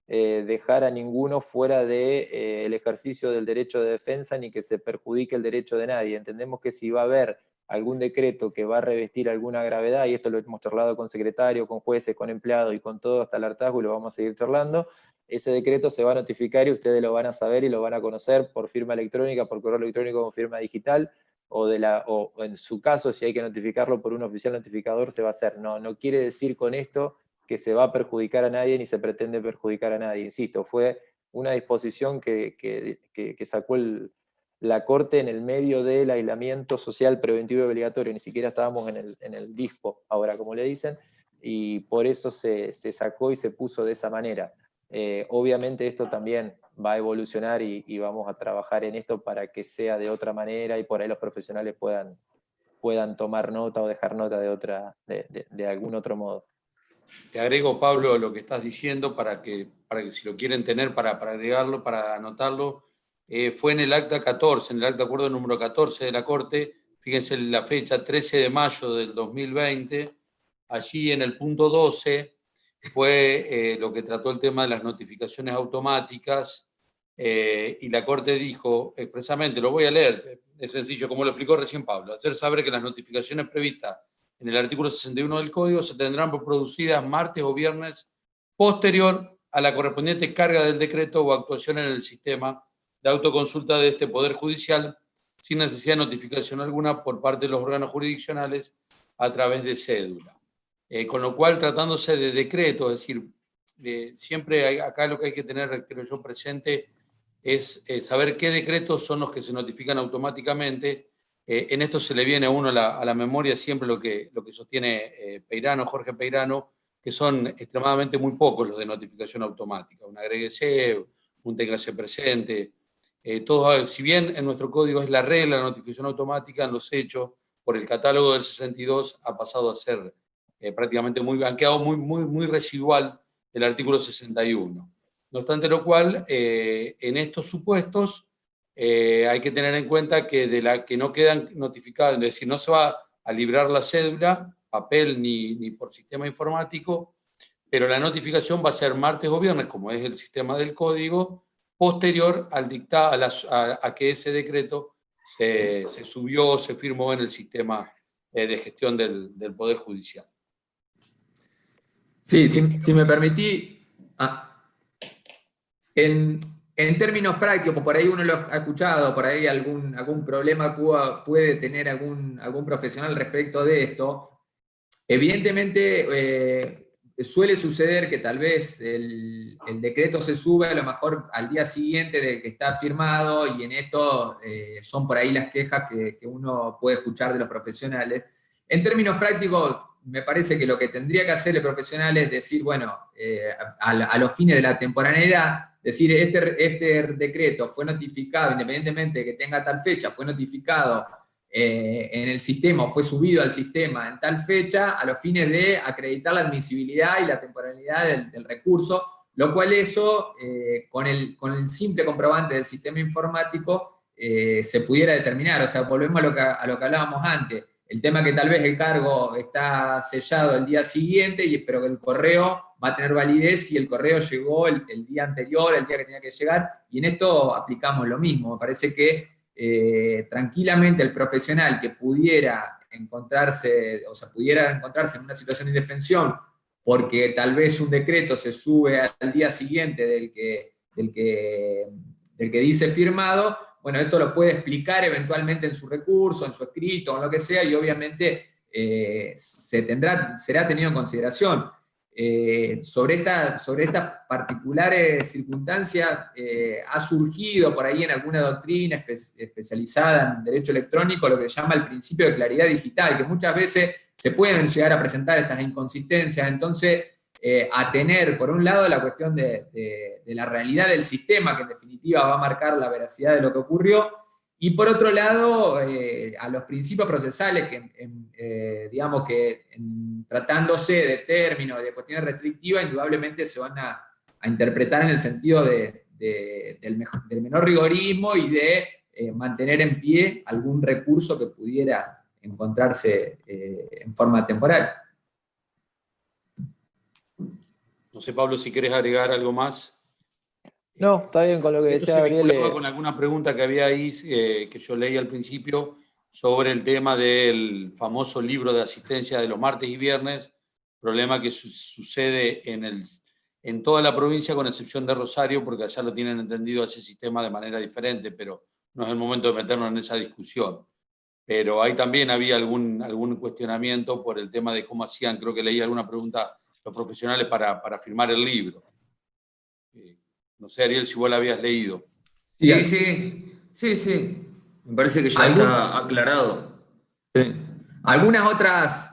Speaker 4: dejar a ninguno fuera del ejercicio del derecho de defensa, ni que se perjudique el derecho de nadie. Entendemos que si va a haber algún decreto que va a revestir alguna gravedad, y esto lo hemos charlado con secretario, con jueces, con empleados y con todo hasta el hartazgo, y lo vamos a seguir charlando, ese decreto se va a notificar y ustedes lo van a saber y lo van a conocer por firma electrónica, por correo electrónico con firma digital, o en su caso, si hay que notificarlo por un oficial notificador, se va a hacer. No quiere decir con esto que se va a perjudicar a nadie ni se pretende perjudicar a nadie. Insisto, fue una disposición que sacó la Corte en el medio del aislamiento social preventivo y obligatorio. Ni siquiera estábamos en el DISPO, ahora como le dicen, y por eso se sacó y se puso de esa manera. Obviamente esto también va a evolucionar y vamos a trabajar en esto para que sea de otra manera y por ahí los profesionales puedan tomar nota o dejar nota de algún otro modo.
Speaker 2: Te agrego, Pablo, lo que estás diciendo para que si lo quieren tener, para agregarlo, para anotarlo. Fue en el acta 14, en el acta de acuerdo número 14 de la Corte, fíjense la fecha, 13 de mayo del 2020, allí en el punto 12 fue lo que trató el tema de las notificaciones automáticas, y la Corte dijo expresamente, lo voy a leer, es sencillo, como lo explicó recién Pablo, hacer saber que las notificaciones previstas en el artículo 61 del Código se tendrán por producidas martes o viernes posterior a la correspondiente carga del decreto o actuación en el sistema de autoconsulta de este Poder Judicial, sin necesidad de notificación alguna por parte de los órganos jurisdiccionales a través de cédula. Con lo cual, tratándose de decreto, es decir, siempre acá lo que hay que tener, creo yo, presente es saber qué decretos son los que se notifican automáticamente. En esto se le viene a uno a la memoria siempre lo que sostiene Jorge Peirano, que son extremadamente muy pocos los de notificación automática. Un agréguese, un téngase presente. Si bien en nuestro código es la regla la notificación automática, en los hechos, por el catálogo del 62, ha pasado a ser prácticamente han quedado muy residual el artículo 61. No obstante lo cual, en estos supuestos, hay que tener en cuenta que de la que no quedan notificadas, es decir, no se va a librar la cédula, papel ni por sistema informático, pero la notificación va a ser martes o viernes, como es el sistema del código, posterior al a que ese decreto se subió o se firmó en el sistema de gestión del Poder Judicial.
Speaker 3: Sí, si me permití, en términos prácticos, por ahí uno lo ha escuchado, por ahí algún problema puede tener algún profesional respecto de esto. Evidentemente, suele suceder que tal vez el decreto se sube a lo mejor al día siguiente del que está firmado, y en esto son por ahí las quejas que uno puede escuchar de los profesionales. En términos prácticos, me parece que lo que tendría que hacer el profesional es decir, bueno, a los fines de la temporaneidad, decir, este decreto fue notificado, independientemente de que tenga tal fecha, fue notificado en el sistema o fue subido al sistema en tal fecha a los fines de acreditar la admisibilidad y la temporalidad del recurso, lo cual eso, con el simple comprobante del sistema informático, se pudiera determinar. O sea, volvemos a lo que hablábamos antes. El tema que tal vez el cargo está sellado el día siguiente, pero que el correo va a tener validez si el correo llegó el día anterior, el día que tenía que llegar, y en esto aplicamos lo mismo. Me parece que tranquilamente el profesional que pudiera encontrarse en una situación de indefensión porque tal vez un decreto se sube al día siguiente del que dice firmado, bueno, esto lo puede explicar eventualmente en su recurso, en su escrito, en lo que sea, y obviamente será tenido en consideración. Sobre estas particulares circunstancias ha surgido por ahí en alguna doctrina especializada en derecho electrónico lo que se llama el principio de claridad digital, que muchas veces se pueden llegar a presentar estas inconsistencias. Entonces, a tener, por un lado, la cuestión de la realidad del sistema, que en definitiva va a marcar la veracidad de lo que ocurrió, y por otro lado, a los principios procesales que, digamos que tratándose de términos, de cuestiones restrictivas, indudablemente se van a interpretar en el sentido del menor rigorismo y de mantener en pie algún recurso que pudiera encontrarse en forma temporal.
Speaker 2: No sé, Pablo, si querés agregar algo más.
Speaker 4: No, está bien con lo que decía Gabriel.
Speaker 2: Con alguna pregunta que había ahí, que yo leí al principio, sobre el tema del famoso libro de asistencia de los martes y viernes, problema que sucede en toda la provincia, con excepción de Rosario, porque allá lo tienen entendido ese sistema de manera diferente, pero no es el momento de meternos en esa discusión. Pero ahí también había algún cuestionamiento por el tema de cómo hacían, creo que leí alguna pregunta, los profesionales para firmar el libro. No sé, Ariel, si vos la habías leído.
Speaker 1: Sí. Me parece que ya está aclarado.
Speaker 3: Sí. Algunas otras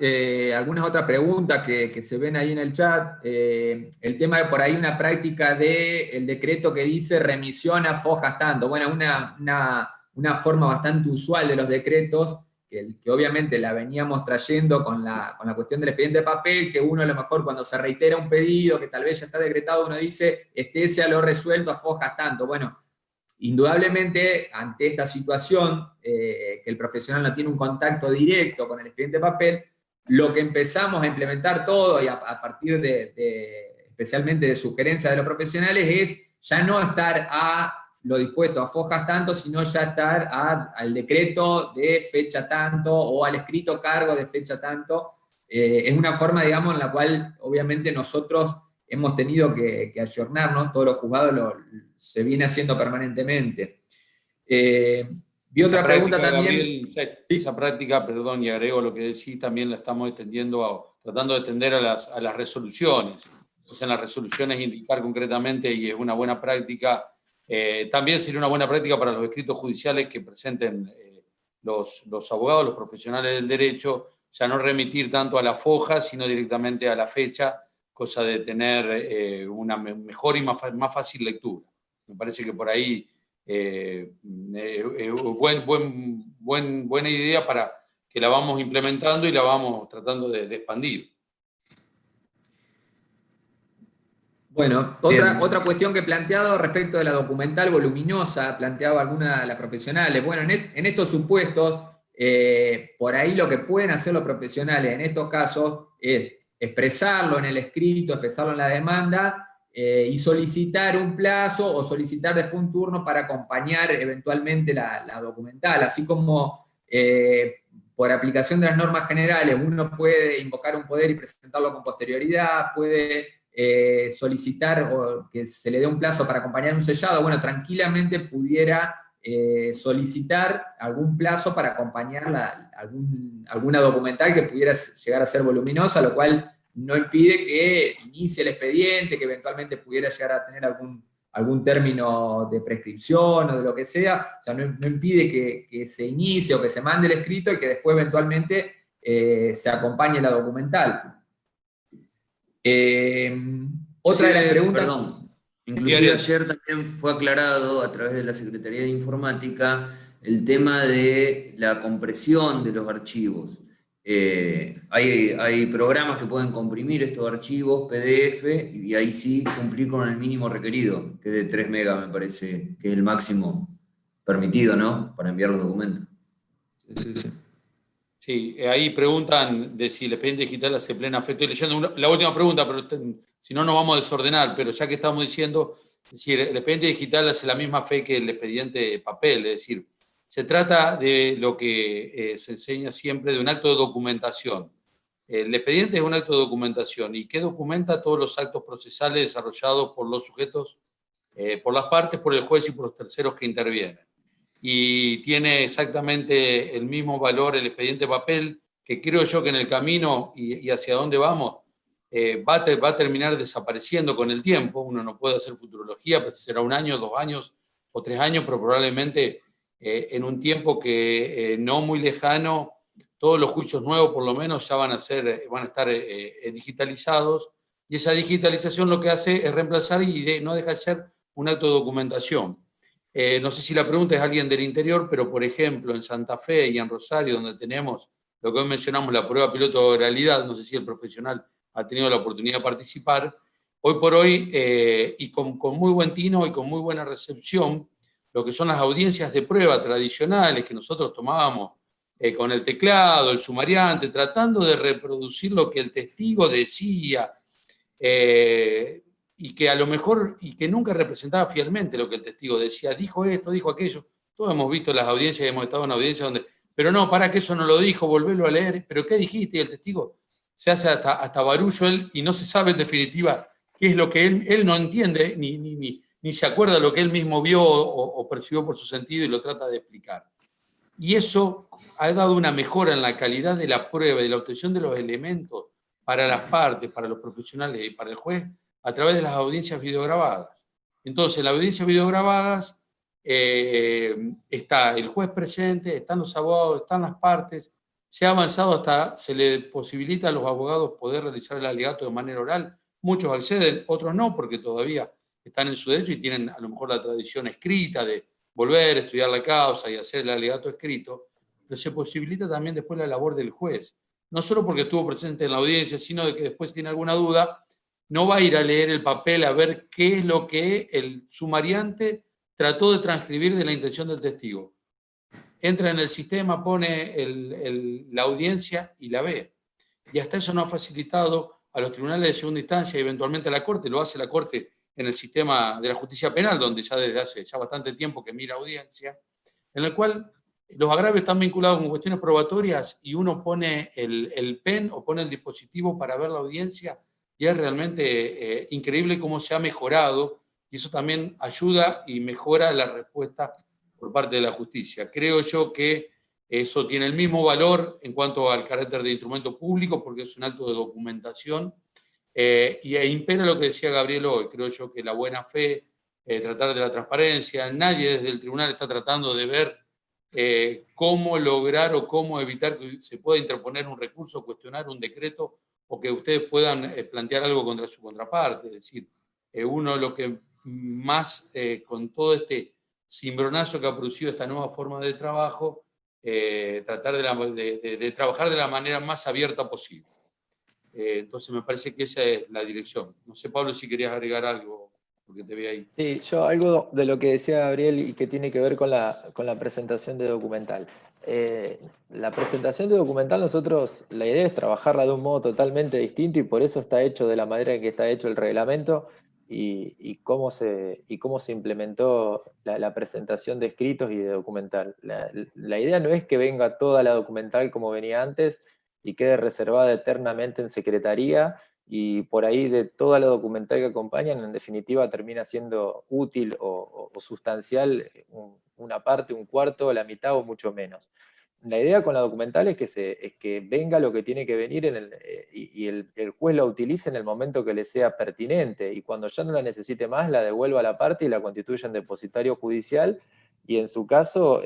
Speaker 3: preguntas que se ven ahí en el chat. El tema de por ahí una práctica del decreto que dice remisión a fojas tanto. Bueno, una forma bastante usual de los decretos, que obviamente la veníamos trayendo con la cuestión del expediente de papel, que uno a lo mejor cuando se reitera un pedido que tal vez ya está decretado, uno dice, sea lo resuelto a fojas tanto. Bueno, indudablemente ante esta situación, que el profesional no tiene un contacto directo con el expediente de papel, lo que empezamos a implementar todo, y a partir especialmente de sugerencias de los profesionales, es ya no estar a lo dispuesto a fojas tanto, sino ya estar al decreto de fecha tanto o al escrito cargo de fecha tanto. Es una forma, digamos, en la cual obviamente nosotros hemos tenido que ayornarnos, todos los juzgados se viene haciendo permanentemente. Vi otra pregunta también.
Speaker 2: Gabriel, esa práctica, perdón, y agrego lo que decís, también la estamos extendiendo, tratando de extender a las resoluciones. O sea, en las resoluciones indicar concretamente, y es una buena práctica. También sería una buena práctica para los escritos judiciales que presenten los abogados, los profesionales del derecho, ya no remitir tanto a la foja, sino directamente a la fecha, cosa de tener una mejor y más fácil lectura. Me parece que por ahí buena idea para que la vamos implementando y la vamos tratando de expandir.
Speaker 3: Bueno, otra cuestión que he planteado respecto de la documental voluminosa, planteaba alguna de las profesionales. Bueno, en estos supuestos, por ahí lo que pueden hacer los profesionales en estos casos es expresarlo en el escrito, expresarlo en la demanda, y solicitar un plazo o solicitar después un turno para acompañar eventualmente la documental, así como por aplicación de las normas generales uno puede invocar un poder y presentarlo con posterioridad, puede solicitar o que se le dé un plazo para acompañar un sellado. Bueno, tranquilamente pudiera solicitar algún plazo para acompañar alguna documental que pudiera llegar a ser voluminosa, lo cual no impide que inicie el expediente, que eventualmente pudiera llegar a tener algún término de prescripción o de lo que sea. O sea, no impide que se inicie o que se mande el escrito y que después eventualmente se acompañe la documental. Otra de las preguntas...
Speaker 1: Perdón. Inclusive ayer también fue aclarado a través de la Secretaría de Informática el tema de la compresión de los archivos. Hay programas que pueden comprimir estos archivos PDF y ahí sí cumplir con el mínimo requerido, que es de 3 megas me parece, que es el máximo permitido, ¿no? Para enviar los documentos.
Speaker 3: Sí, sí.
Speaker 2: Sí, ahí preguntan de si el expediente digital hace plena fe. Estoy leyendo la última pregunta, pero si no nos vamos a desordenar. Pero ya que estamos diciendo, es decir, el expediente digital hace la misma fe que el expediente de papel. Es decir, se trata de lo que se enseña siempre de un acto de documentación. El expediente es un acto de documentación y que documenta todos los actos procesales desarrollados por los sujetos, por las partes, por el juez y por los terceros que intervienen. Y tiene exactamente el mismo valor el expediente papel, que creo yo que en el camino y hacia dónde vamos va a terminar desapareciendo con el tiempo. Uno no puede hacer futurología, pues será 1 año, 2 años o 3 años, pero probablemente en un tiempo que no muy lejano, todos los juicios nuevos por lo menos ya van a estar digitalizados, y esa digitalización lo que hace es reemplazar y no deja de ser un acto de documentación. No sé si la pregunta es alguien del interior, pero por ejemplo en Santa Fe y en Rosario, donde tenemos lo que hoy mencionamos, la prueba piloto de oralidad, no sé si el profesional ha tenido la oportunidad de participar, hoy por hoy, y con muy buen tino y con muy buena recepción, lo que son las audiencias de prueba tradicionales que nosotros tomábamos con el teclado, el sumariante, tratando de reproducir lo que el testigo decía, y que a lo mejor, y que nunca representaba fielmente lo que el testigo decía, dijo esto, dijo aquello. Todos hemos visto las audiencias, hemos estado en audiencias donde, pero no, para que eso no lo dijo, volverlo a leer, pero ¿qué dijiste? Y el testigo se hace hasta barullo él y no se sabe en definitiva qué es lo que él no entiende, ni se acuerda lo que él mismo vio o percibió por su sentido y lo trata de explicar. Y eso ha dado una mejora en la calidad de la prueba, de la obtención de los elementos para las partes, para los profesionales y para el juez, a través de las audiencias videograbadas. Entonces, en las audiencias videograbadas está el juez presente, están los abogados, están las partes. Se ha avanzado hasta, se le posibilita a los abogados poder realizar el alegato de manera oral. Muchos acceden, otros no, porque todavía están en su derecho y tienen a lo mejor la tradición escrita de volver a estudiar la causa y hacer el alegato escrito, pero se posibilita también después la labor del juez. No solo porque estuvo presente en la audiencia, sino de que después si tiene alguna duda, no va a ir a leer el papel a ver qué es lo que el sumariante trató de transcribir de la intención del testigo. Entra en el sistema, pone la audiencia y la ve. Y hasta eso no ha facilitado a los tribunales de segunda instancia y eventualmente a la Corte, lo hace la Corte en el sistema de la justicia penal, donde ya desde hace ya bastante tiempo que mira audiencia, en el cual los agravios están vinculados con cuestiones probatorias y uno pone el pen o pone el dispositivo para ver la audiencia, y es realmente increíble cómo se ha mejorado, y eso también ayuda y mejora la respuesta por parte de la justicia. Creo yo que eso tiene el mismo valor en cuanto al carácter de instrumento público, porque es un acto de documentación, y impera lo que decía Gabriel hoy. Creo yo que la buena fe, tratar de la transparencia, nadie desde el tribunal está tratando de ver cómo lograr o cómo evitar que se pueda interponer un recurso, cuestionar un decreto o que ustedes puedan plantear algo contra su contraparte. Es decir, uno lo que más con todo este cimbronazo que ha producido esta nueva forma de trabajo, tratar de trabajar de la manera más abierta posible. Entonces me parece que esa es la dirección. No sé, Pablo, si querías agregar algo, porque te vi ahí.
Speaker 4: Sí, yo algo de lo que decía Gabriel y que tiene que ver con la presentación de documental. La presentación de documental nosotros, la idea es trabajarla de un modo totalmente distinto y por eso está hecho de la manera en que está hecho el reglamento y cómo se implementó la presentación de escritos y de documental. La idea no es que venga toda la documental como venía antes y quede reservada eternamente en secretaría, y por ahí de toda la documental que acompañan, en definitiva termina siendo útil o sustancial una parte, un cuarto, la mitad o mucho menos. La idea con la documental es que venga lo que tiene que venir y el juez la utilice en el momento que le sea pertinente, y cuando ya no la necesite más, la devuelva a la parte y la constituya en depositario judicial, y en su caso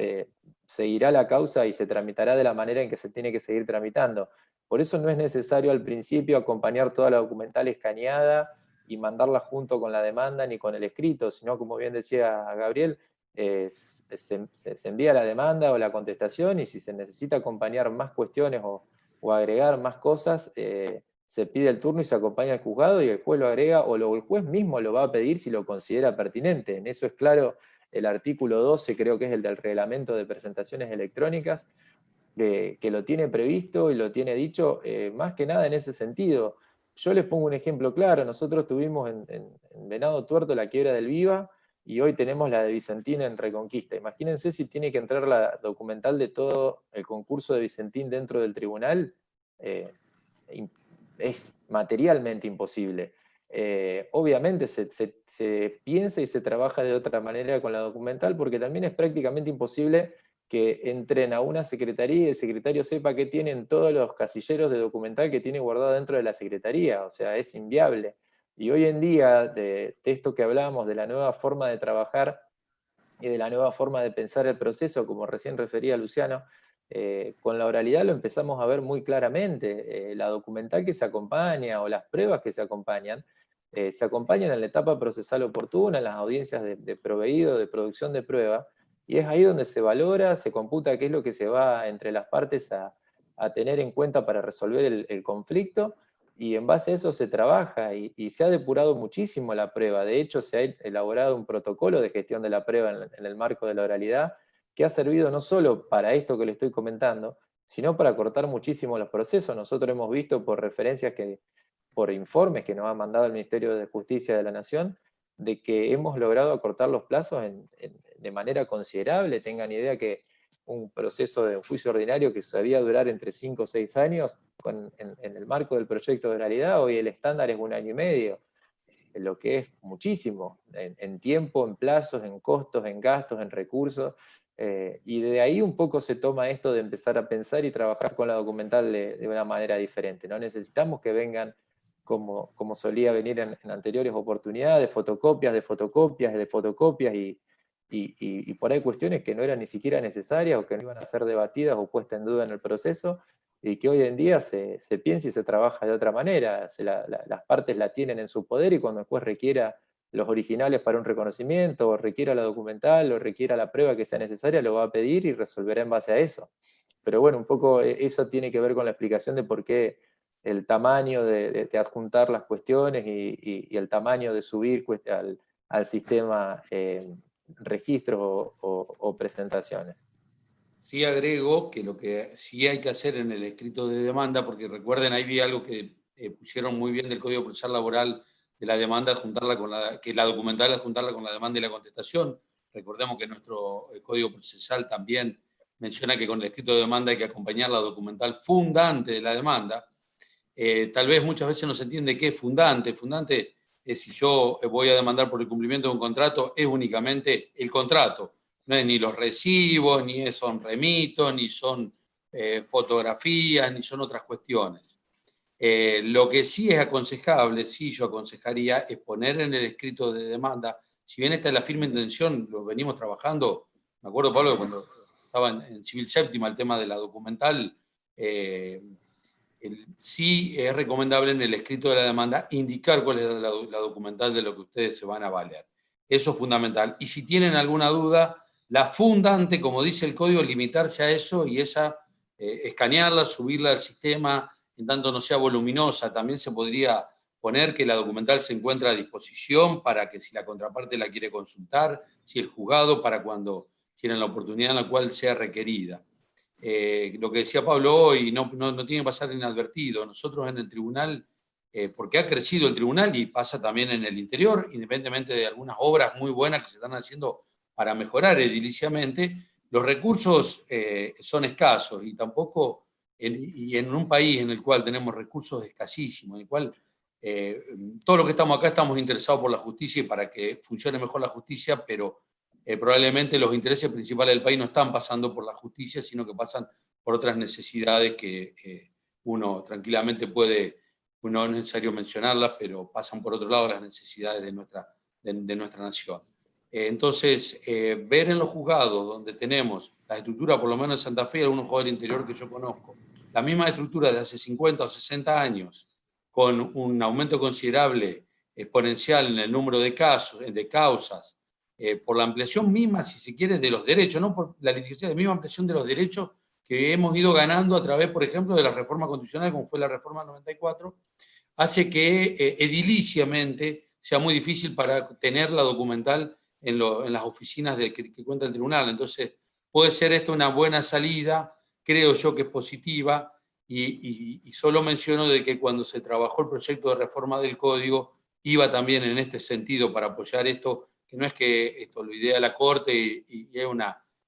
Speaker 4: seguirá la causa y se tramitará de la manera en que se tiene que seguir tramitando. Por eso no es necesario al principio acompañar toda la documental escaneada y mandarla junto con la demanda ni con el escrito, sino, como bien decía Gabriel, se envía la demanda o la contestación, y si se necesita acompañar más cuestiones o agregar más cosas, se pide el turno y se acompaña al juzgado, y el juez lo agrega, o el juez mismo lo va a pedir si lo considera pertinente. En eso es claro el artículo 12, creo que es el del reglamento de presentaciones electrónicas, que lo tiene previsto y lo tiene dicho, más que nada en ese sentido. Yo les pongo un ejemplo claro. Nosotros tuvimos en Venado Tuerto la quiebra del Viva, y hoy tenemos la de Vicentín en Reconquista. Imagínense si tiene que entrar la documental de todo el concurso de Vicentín dentro del tribunal. Es materialmente imposible. Obviamente se piensa y se trabaja de otra manera con la documental, porque también es prácticamente imposible que entren a una secretaría y el secretario sepa qué tienen todos los casilleros de documental que tiene guardado dentro de la secretaría. O sea, es inviable. Y hoy en día, de esto que hablamos, de la nueva forma de trabajar y de la nueva forma de pensar el proceso, como recién refería Luciano, con la oralidad lo empezamos a ver muy claramente. La documental que se acompaña o las pruebas que se acompañan en la etapa procesal oportuna, en las audiencias de proveído, de producción de prueba, y es ahí donde se valora, se computa qué es lo que se va entre las partes a tener en cuenta para resolver el conflicto, y en base a eso se trabaja, y se ha depurado muchísimo la prueba. De hecho, se ha elaborado un protocolo de gestión de la prueba en el marco de la oralidad, que ha servido no solo para esto que le estoy comentando, sino para cortar muchísimo los procesos. Nosotros hemos visto por referencias, por informes que nos ha mandado el Ministerio de Justicia de la Nación, de que hemos logrado acortar los plazos de manera considerable. Tengan idea que un proceso de juicio ordinario que sabía durar entre 5 o 6 años, en el marco del proyecto de oralidad, hoy el estándar es 1 año y medio, lo que es muchísimo, en tiempo, en plazos, en costos, en gastos, en recursos, y de ahí un poco se toma esto de empezar a pensar y trabajar con la documental de una manera diferente. No necesitamos que vengan como solía venir en anteriores oportunidades, fotocopias de fotocopias de fotocopias, y por ahí cuestiones que no eran ni siquiera necesarias o que no iban a ser debatidas o puestas en duda en el proceso, y que hoy en día se piensa y se trabaja de otra manera. Las partes la tienen en su poder, y cuando el juez requiera los originales para un reconocimiento, o requiera la documental, o requiera la prueba que sea necesaria, lo va a pedir y resolverá en base a eso. Pero bueno, un poco eso tiene que ver con la explicación de por qué el tamaño de adjuntar las cuestiones y el tamaño de subir al sistema registros o presentaciones.
Speaker 2: Sí agrego que lo que sí hay que hacer en el escrito de demanda, porque recuerden, ahí vi algo que pusieron muy bien del Código Procesal Laboral, de la demanda, que la documental es juntarla con la demanda y la contestación. Recordemos que nuestro Código Procesal también menciona que con el escrito de demanda hay que acompañar la documental fundante de la demanda. Tal vez muchas veces no se entiende qué es fundante. Fundante es, si yo voy a demandar por el cumplimiento de un contrato, es únicamente el contrato. No es ni los recibos, ni son remitos, ni son fotografías, ni son otras cuestiones. Lo que sí es aconsejable, sí yo aconsejaría, es poner en el escrito de demanda, si bien esta es la firme intención, lo venimos trabajando, me acuerdo, Pablo, cuando estaba en Civil Séptima, el tema de la documental, sí es recomendable en el escrito de la demanda indicar cuál es la documental de lo que ustedes se van a valer. Eso es fundamental. Y si tienen alguna duda, la fundante, como dice el código, limitarse a eso y esa, escanearla, subirla al sistema, en tanto no sea voluminosa. También se podría poner que la documental se encuentra a disposición para que si la contraparte la quiere consultar, si el juzgado, para cuando tienen la oportunidad en la cual sea requerida. Lo que decía Pablo hoy no tiene que pasar inadvertido. Nosotros en el tribunal, porque ha crecido el tribunal y pasa también en el interior, independientemente de algunas obras muy buenas que se están haciendo para mejorar ediliciamente, los recursos son escasos, y tampoco en un país en el cual tenemos recursos escasísimos, en el cual todos los que estamos acá estamos interesados por la justicia y para que funcione mejor la justicia, pero probablemente los intereses principales del país no están pasando por la justicia, sino que pasan por otras necesidades que uno tranquilamente puede, no es necesario mencionarlas, pero pasan por otro lado las necesidades de nuestra nación. Entonces, ver en los juzgados donde tenemos la estructura, por lo menos en Santa Fe, algunos juzgados del interior que yo conozco, la misma estructura de hace 50 o 60 años, con un aumento considerable exponencial en el número de casos, de causas, por la ampliación misma, si se quiere, de los derechos, no por la litigación, de misma ampliación de los derechos que hemos ido ganando a través, por ejemplo, de la reforma constitucional, como fue la reforma 94, hace que ediliciamente sea muy difícil para tener la documental en las oficinas que cuenta el tribunal. Entonces, puede ser esto una buena salida, creo yo que es positiva, y solo menciono de que cuando se trabajó el proyecto de reforma del Código, iba también en este sentido para apoyar esto, que no es que esto lo idea la Corte y es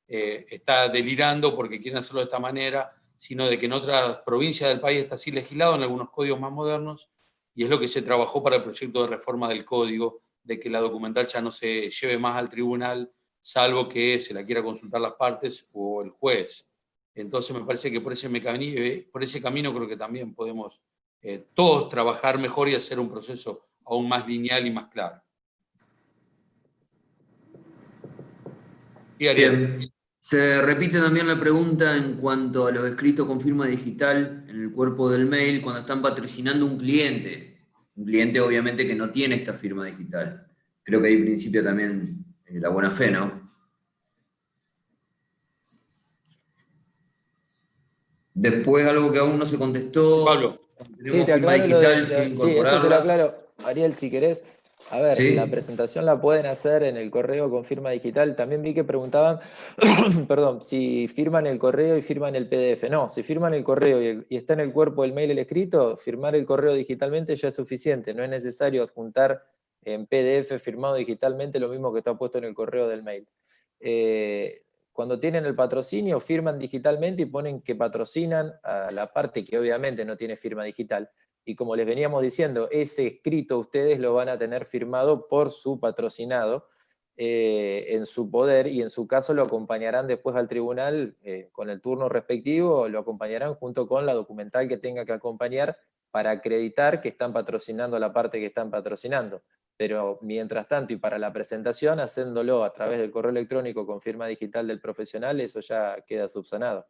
Speaker 2: está delirando porque quieren hacerlo de esta manera, sino de que en otras provincias del país está así legislado, en algunos códigos más modernos, y es lo que se trabajó para el proyecto de reforma del Código, de que la documental ya no se lleve más al tribunal, salvo que se la quiera consultar las partes o el juez. Entonces me parece que por ese camino creo que también podemos todos trabajar mejor y hacer un proceso aún más lineal y más claro.
Speaker 1: Sí, Ariel. Bien. Se repite también la pregunta en cuanto a los escritos con firma digital en el cuerpo del mail cuando están patrocinando un cliente obviamente que no tiene esta firma digital. Creo que ahí principio también la buena fe, ¿no? Después algo que aún no se contestó.
Speaker 2: Pablo.
Speaker 4: Sí, te aclaro sí, eso te lo aclaro, Ariel, si querés. A ver,
Speaker 1: ¿Sí?
Speaker 4: La presentación la pueden hacer en el correo con firma digital. También vi que preguntaban, perdón, si firman el correo y firman el PDF. No, si firman el correo y está en el cuerpo del mail el escrito, firmar el correo digitalmente ya es suficiente. No es necesario adjuntar en PDF firmado digitalmente lo mismo que está puesto en el correo del mail. Cuando tienen el patrocinio, firman digitalmente y ponen que patrocinan a la parte que obviamente no tiene firma digital. Y como les veníamos diciendo, ese escrito ustedes lo van a tener firmado por su patrocinado en su poder, y en su caso lo acompañarán después al tribunal con el turno respectivo, lo acompañarán junto con la documental que tenga que acompañar para acreditar que están patrocinando la parte que están patrocinando. Pero mientras tanto y para la presentación, haciéndolo a través del correo electrónico con firma digital del profesional, eso ya queda subsanado.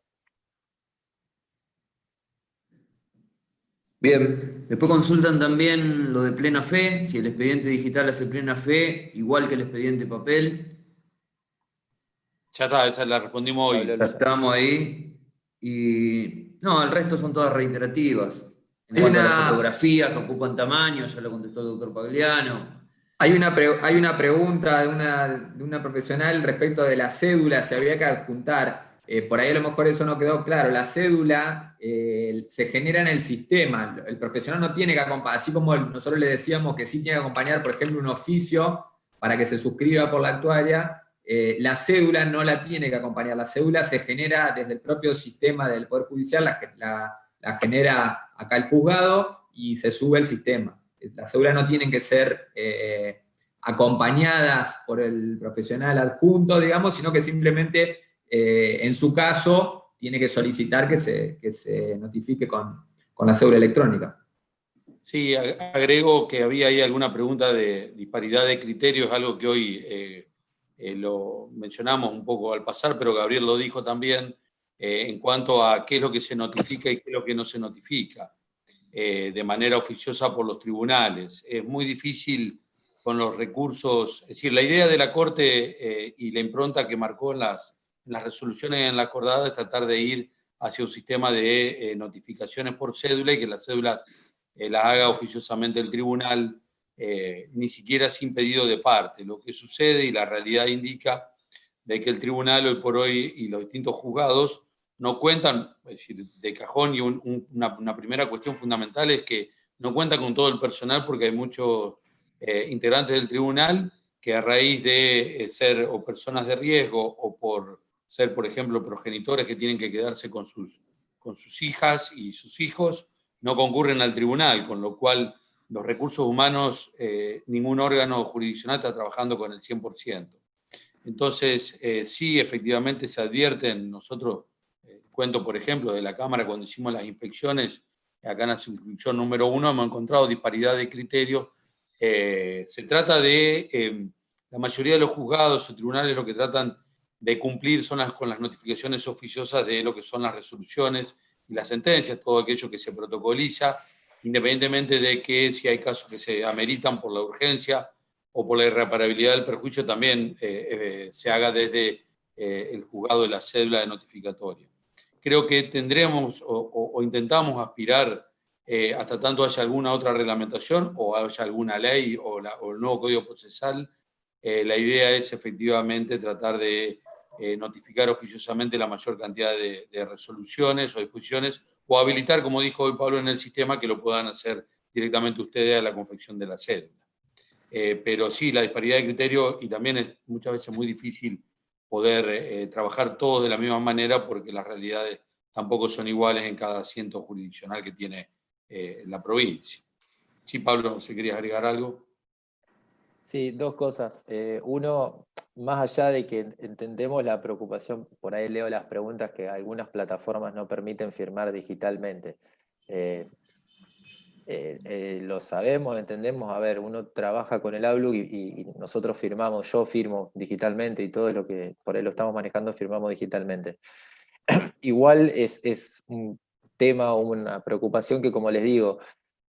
Speaker 1: Bien, después consultan también lo de plena fe, si el expediente digital hace plena fe, igual que el expediente papel.
Speaker 2: Ya está, esa la respondimos hoy.
Speaker 1: Ya estamos ahí. Y no, el resto son todas reiterativas. En cuanto a la fotografía, que ocupan tamaño, ya lo contestó el doctor Pagliano.
Speaker 3: Hay una pregunta de una profesional respecto de la cédula, si había que adjuntar. Por ahí a lo mejor eso no quedó claro. La cédula se genera en el sistema. El profesional no tiene que acompañar, así como nosotros le decíamos que sí tiene que acompañar, por ejemplo, un oficio para que se suscriba por la actuaria. La cédula no la tiene que acompañar. La cédula se genera desde el propio sistema del Poder Judicial, la genera acá el juzgado y se sube al sistema. Las cédulas no tienen que ser acompañadas por el profesional adjunto, digamos, sino que simplemente, en su caso, tiene que solicitar que se notifique con la cédula electrónica.
Speaker 2: Sí, agrego que había ahí alguna pregunta de disparidad de criterios, algo que hoy lo mencionamos un poco al pasar, pero Gabriel lo dijo también, en cuanto a qué es lo que se notifica y qué es lo que no se notifica de manera oficiosa por los tribunales. Es muy difícil con los recursos, es decir, la idea de la Corte y la impronta que marcó en las resoluciones en la acordada es tratar de ir hacia un sistema de notificaciones por cédula y que las cédulas las haga oficiosamente el tribunal, ni siquiera sin pedido de parte. Lo que sucede y la realidad indica de que el tribunal hoy por hoy y los distintos juzgados no cuentan, es decir, de cajón, y una primera cuestión fundamental es que no cuentan con todo el personal porque hay muchos integrantes del tribunal que a raíz de ser o personas de riesgo o por ser, por ejemplo, progenitores que tienen que quedarse con sus hijas y sus hijos, no concurren al tribunal, con lo cual los recursos humanos, ningún órgano jurisdiccional está trabajando con el 100%. Entonces, sí, efectivamente se advierten. Nosotros, cuento por ejemplo de la Cámara cuando hicimos las inspecciones, acá en la circunscripción número 1 hemos encontrado disparidad de criterios. Se trata de, la mayoría de los juzgados o tribunales lo que tratan de cumplir son con las notificaciones oficiosas de lo que son las resoluciones y las sentencias, todo aquello que se protocoliza, independientemente de que si hay casos que se ameritan por la urgencia o por la irreparabilidad del perjuicio, también se haga desde el juzgado de la cédula de notificatoria. Creo que tendremos o intentamos aspirar, hasta tanto haya alguna otra reglamentación o haya alguna ley o el nuevo Código Procesal, la idea es efectivamente tratar de notificar oficiosamente la mayor cantidad de resoluciones o disposiciones, o habilitar, como dijo hoy Pablo, en el sistema que lo puedan hacer directamente ustedes a la confección de la cédula. Pero sí, la disparidad de criterio, y también es muchas veces muy difícil poder trabajar todos de la misma manera, porque las realidades tampoco son iguales en cada asiento jurisdiccional que tiene la provincia. Sí, Pablo, si querías agregar algo.
Speaker 4: Sí, dos cosas. Uno, más allá de que entendemos la preocupación, por ahí leo las preguntas que algunas plataformas no permiten firmar digitalmente. Lo sabemos, entendemos. A ver, uno trabaja con el Outlook y nosotros firmamos, yo firmo digitalmente y todo lo que por ahí lo estamos manejando firmamos digitalmente. Igual es un tema o una preocupación que, como les digo,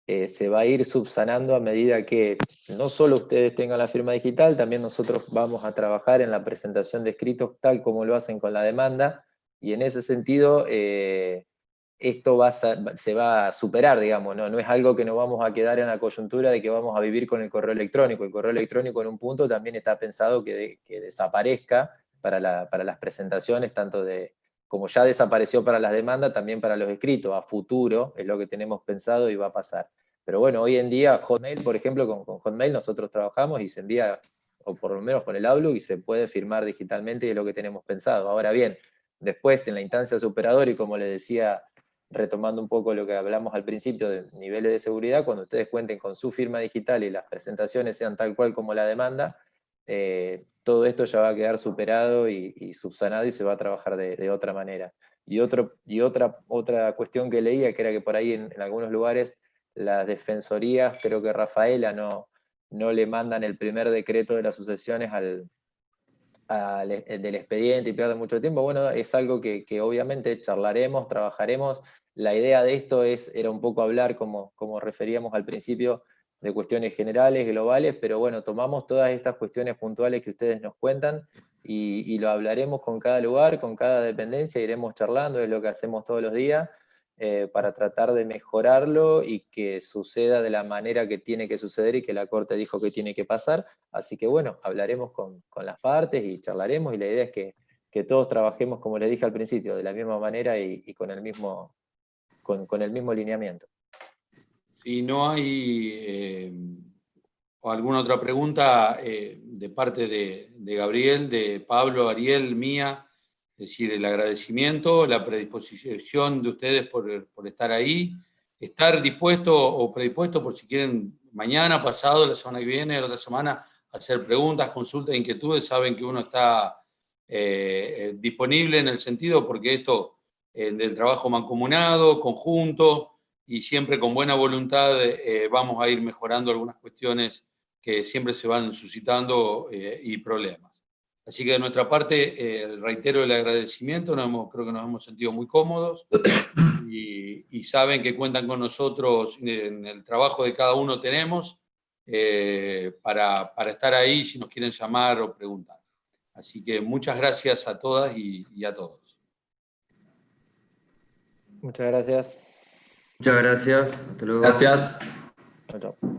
Speaker 4: se va a ir subsanando a medida que no solo ustedes tengan la firma digital, también nosotros vamos a trabajar en la presentación de escritos tal como lo hacen con la demanda, y en ese sentido esto se va a superar, digamos, ¿no? No es algo que nos vamos a quedar en la coyuntura de que vamos a vivir con el correo electrónico. El correo electrónico en un punto también está pensado que desaparezca para las presentaciones, tanto como ya desapareció para las demandas, también para los escritos. A futuro es lo que tenemos pensado y va a pasar. Pero bueno, hoy en día Hotmail, por ejemplo, con Hotmail nosotros trabajamos y se envía, o por lo menos con el Outlook, y se puede firmar digitalmente, y es lo que tenemos pensado. Ahora bien, después en la instancia superadora, y como les decía, retomando un poco lo que hablamos al principio de niveles de seguridad, cuando ustedes cuenten con su firma digital y las presentaciones sean tal cual como la demanda, todo esto ya va a quedar superado y subsanado, y se va a trabajar de otra manera. Y otra cuestión que leía, que era que por ahí en algunos lugares las defensorías, creo que Rafaela, no le mandan el primer decreto de las sucesiones del expediente y pierde mucho tiempo. Bueno, es algo que obviamente charlaremos, trabajaremos. La idea de esto era un poco hablar, como referíamos al principio, de cuestiones generales, globales, pero bueno, tomamos todas estas cuestiones puntuales que ustedes nos cuentan y lo hablaremos con cada lugar, con cada dependencia, iremos charlando, es lo que hacemos todos los días, para tratar de mejorarlo y que suceda de la manera que tiene que suceder y que la Corte dijo que tiene que pasar. Así que bueno, hablaremos con las partes y charlaremos, y la idea es que todos trabajemos, como les dije al principio, de la misma manera y con el mismo lineamiento.
Speaker 2: Si no hay o alguna otra pregunta de parte de Gabriel, de Pablo, Ariel, mía, es decir, el agradecimiento, la predisposición de ustedes por estar ahí, estar dispuesto o predispuesto por si quieren mañana, pasado, la semana que viene, la otra semana, hacer preguntas, consultas, inquietudes. Saben que uno está disponible en el sentido, porque esto del trabajo mancomunado, conjunto, y siempre con buena voluntad vamos a ir mejorando algunas cuestiones que siempre se van suscitando y problemas. Así que de nuestra parte, reitero el agradecimiento, creo que nos hemos sentido muy cómodos y saben que cuentan con nosotros en el trabajo de cada uno tenemos para estar ahí si nos quieren llamar o preguntar. Así que muchas gracias a todas y a todos.
Speaker 4: Muchas gracias.
Speaker 1: Muchas gracias. Hasta luego.
Speaker 3: Gracias.
Speaker 4: Chao, chao.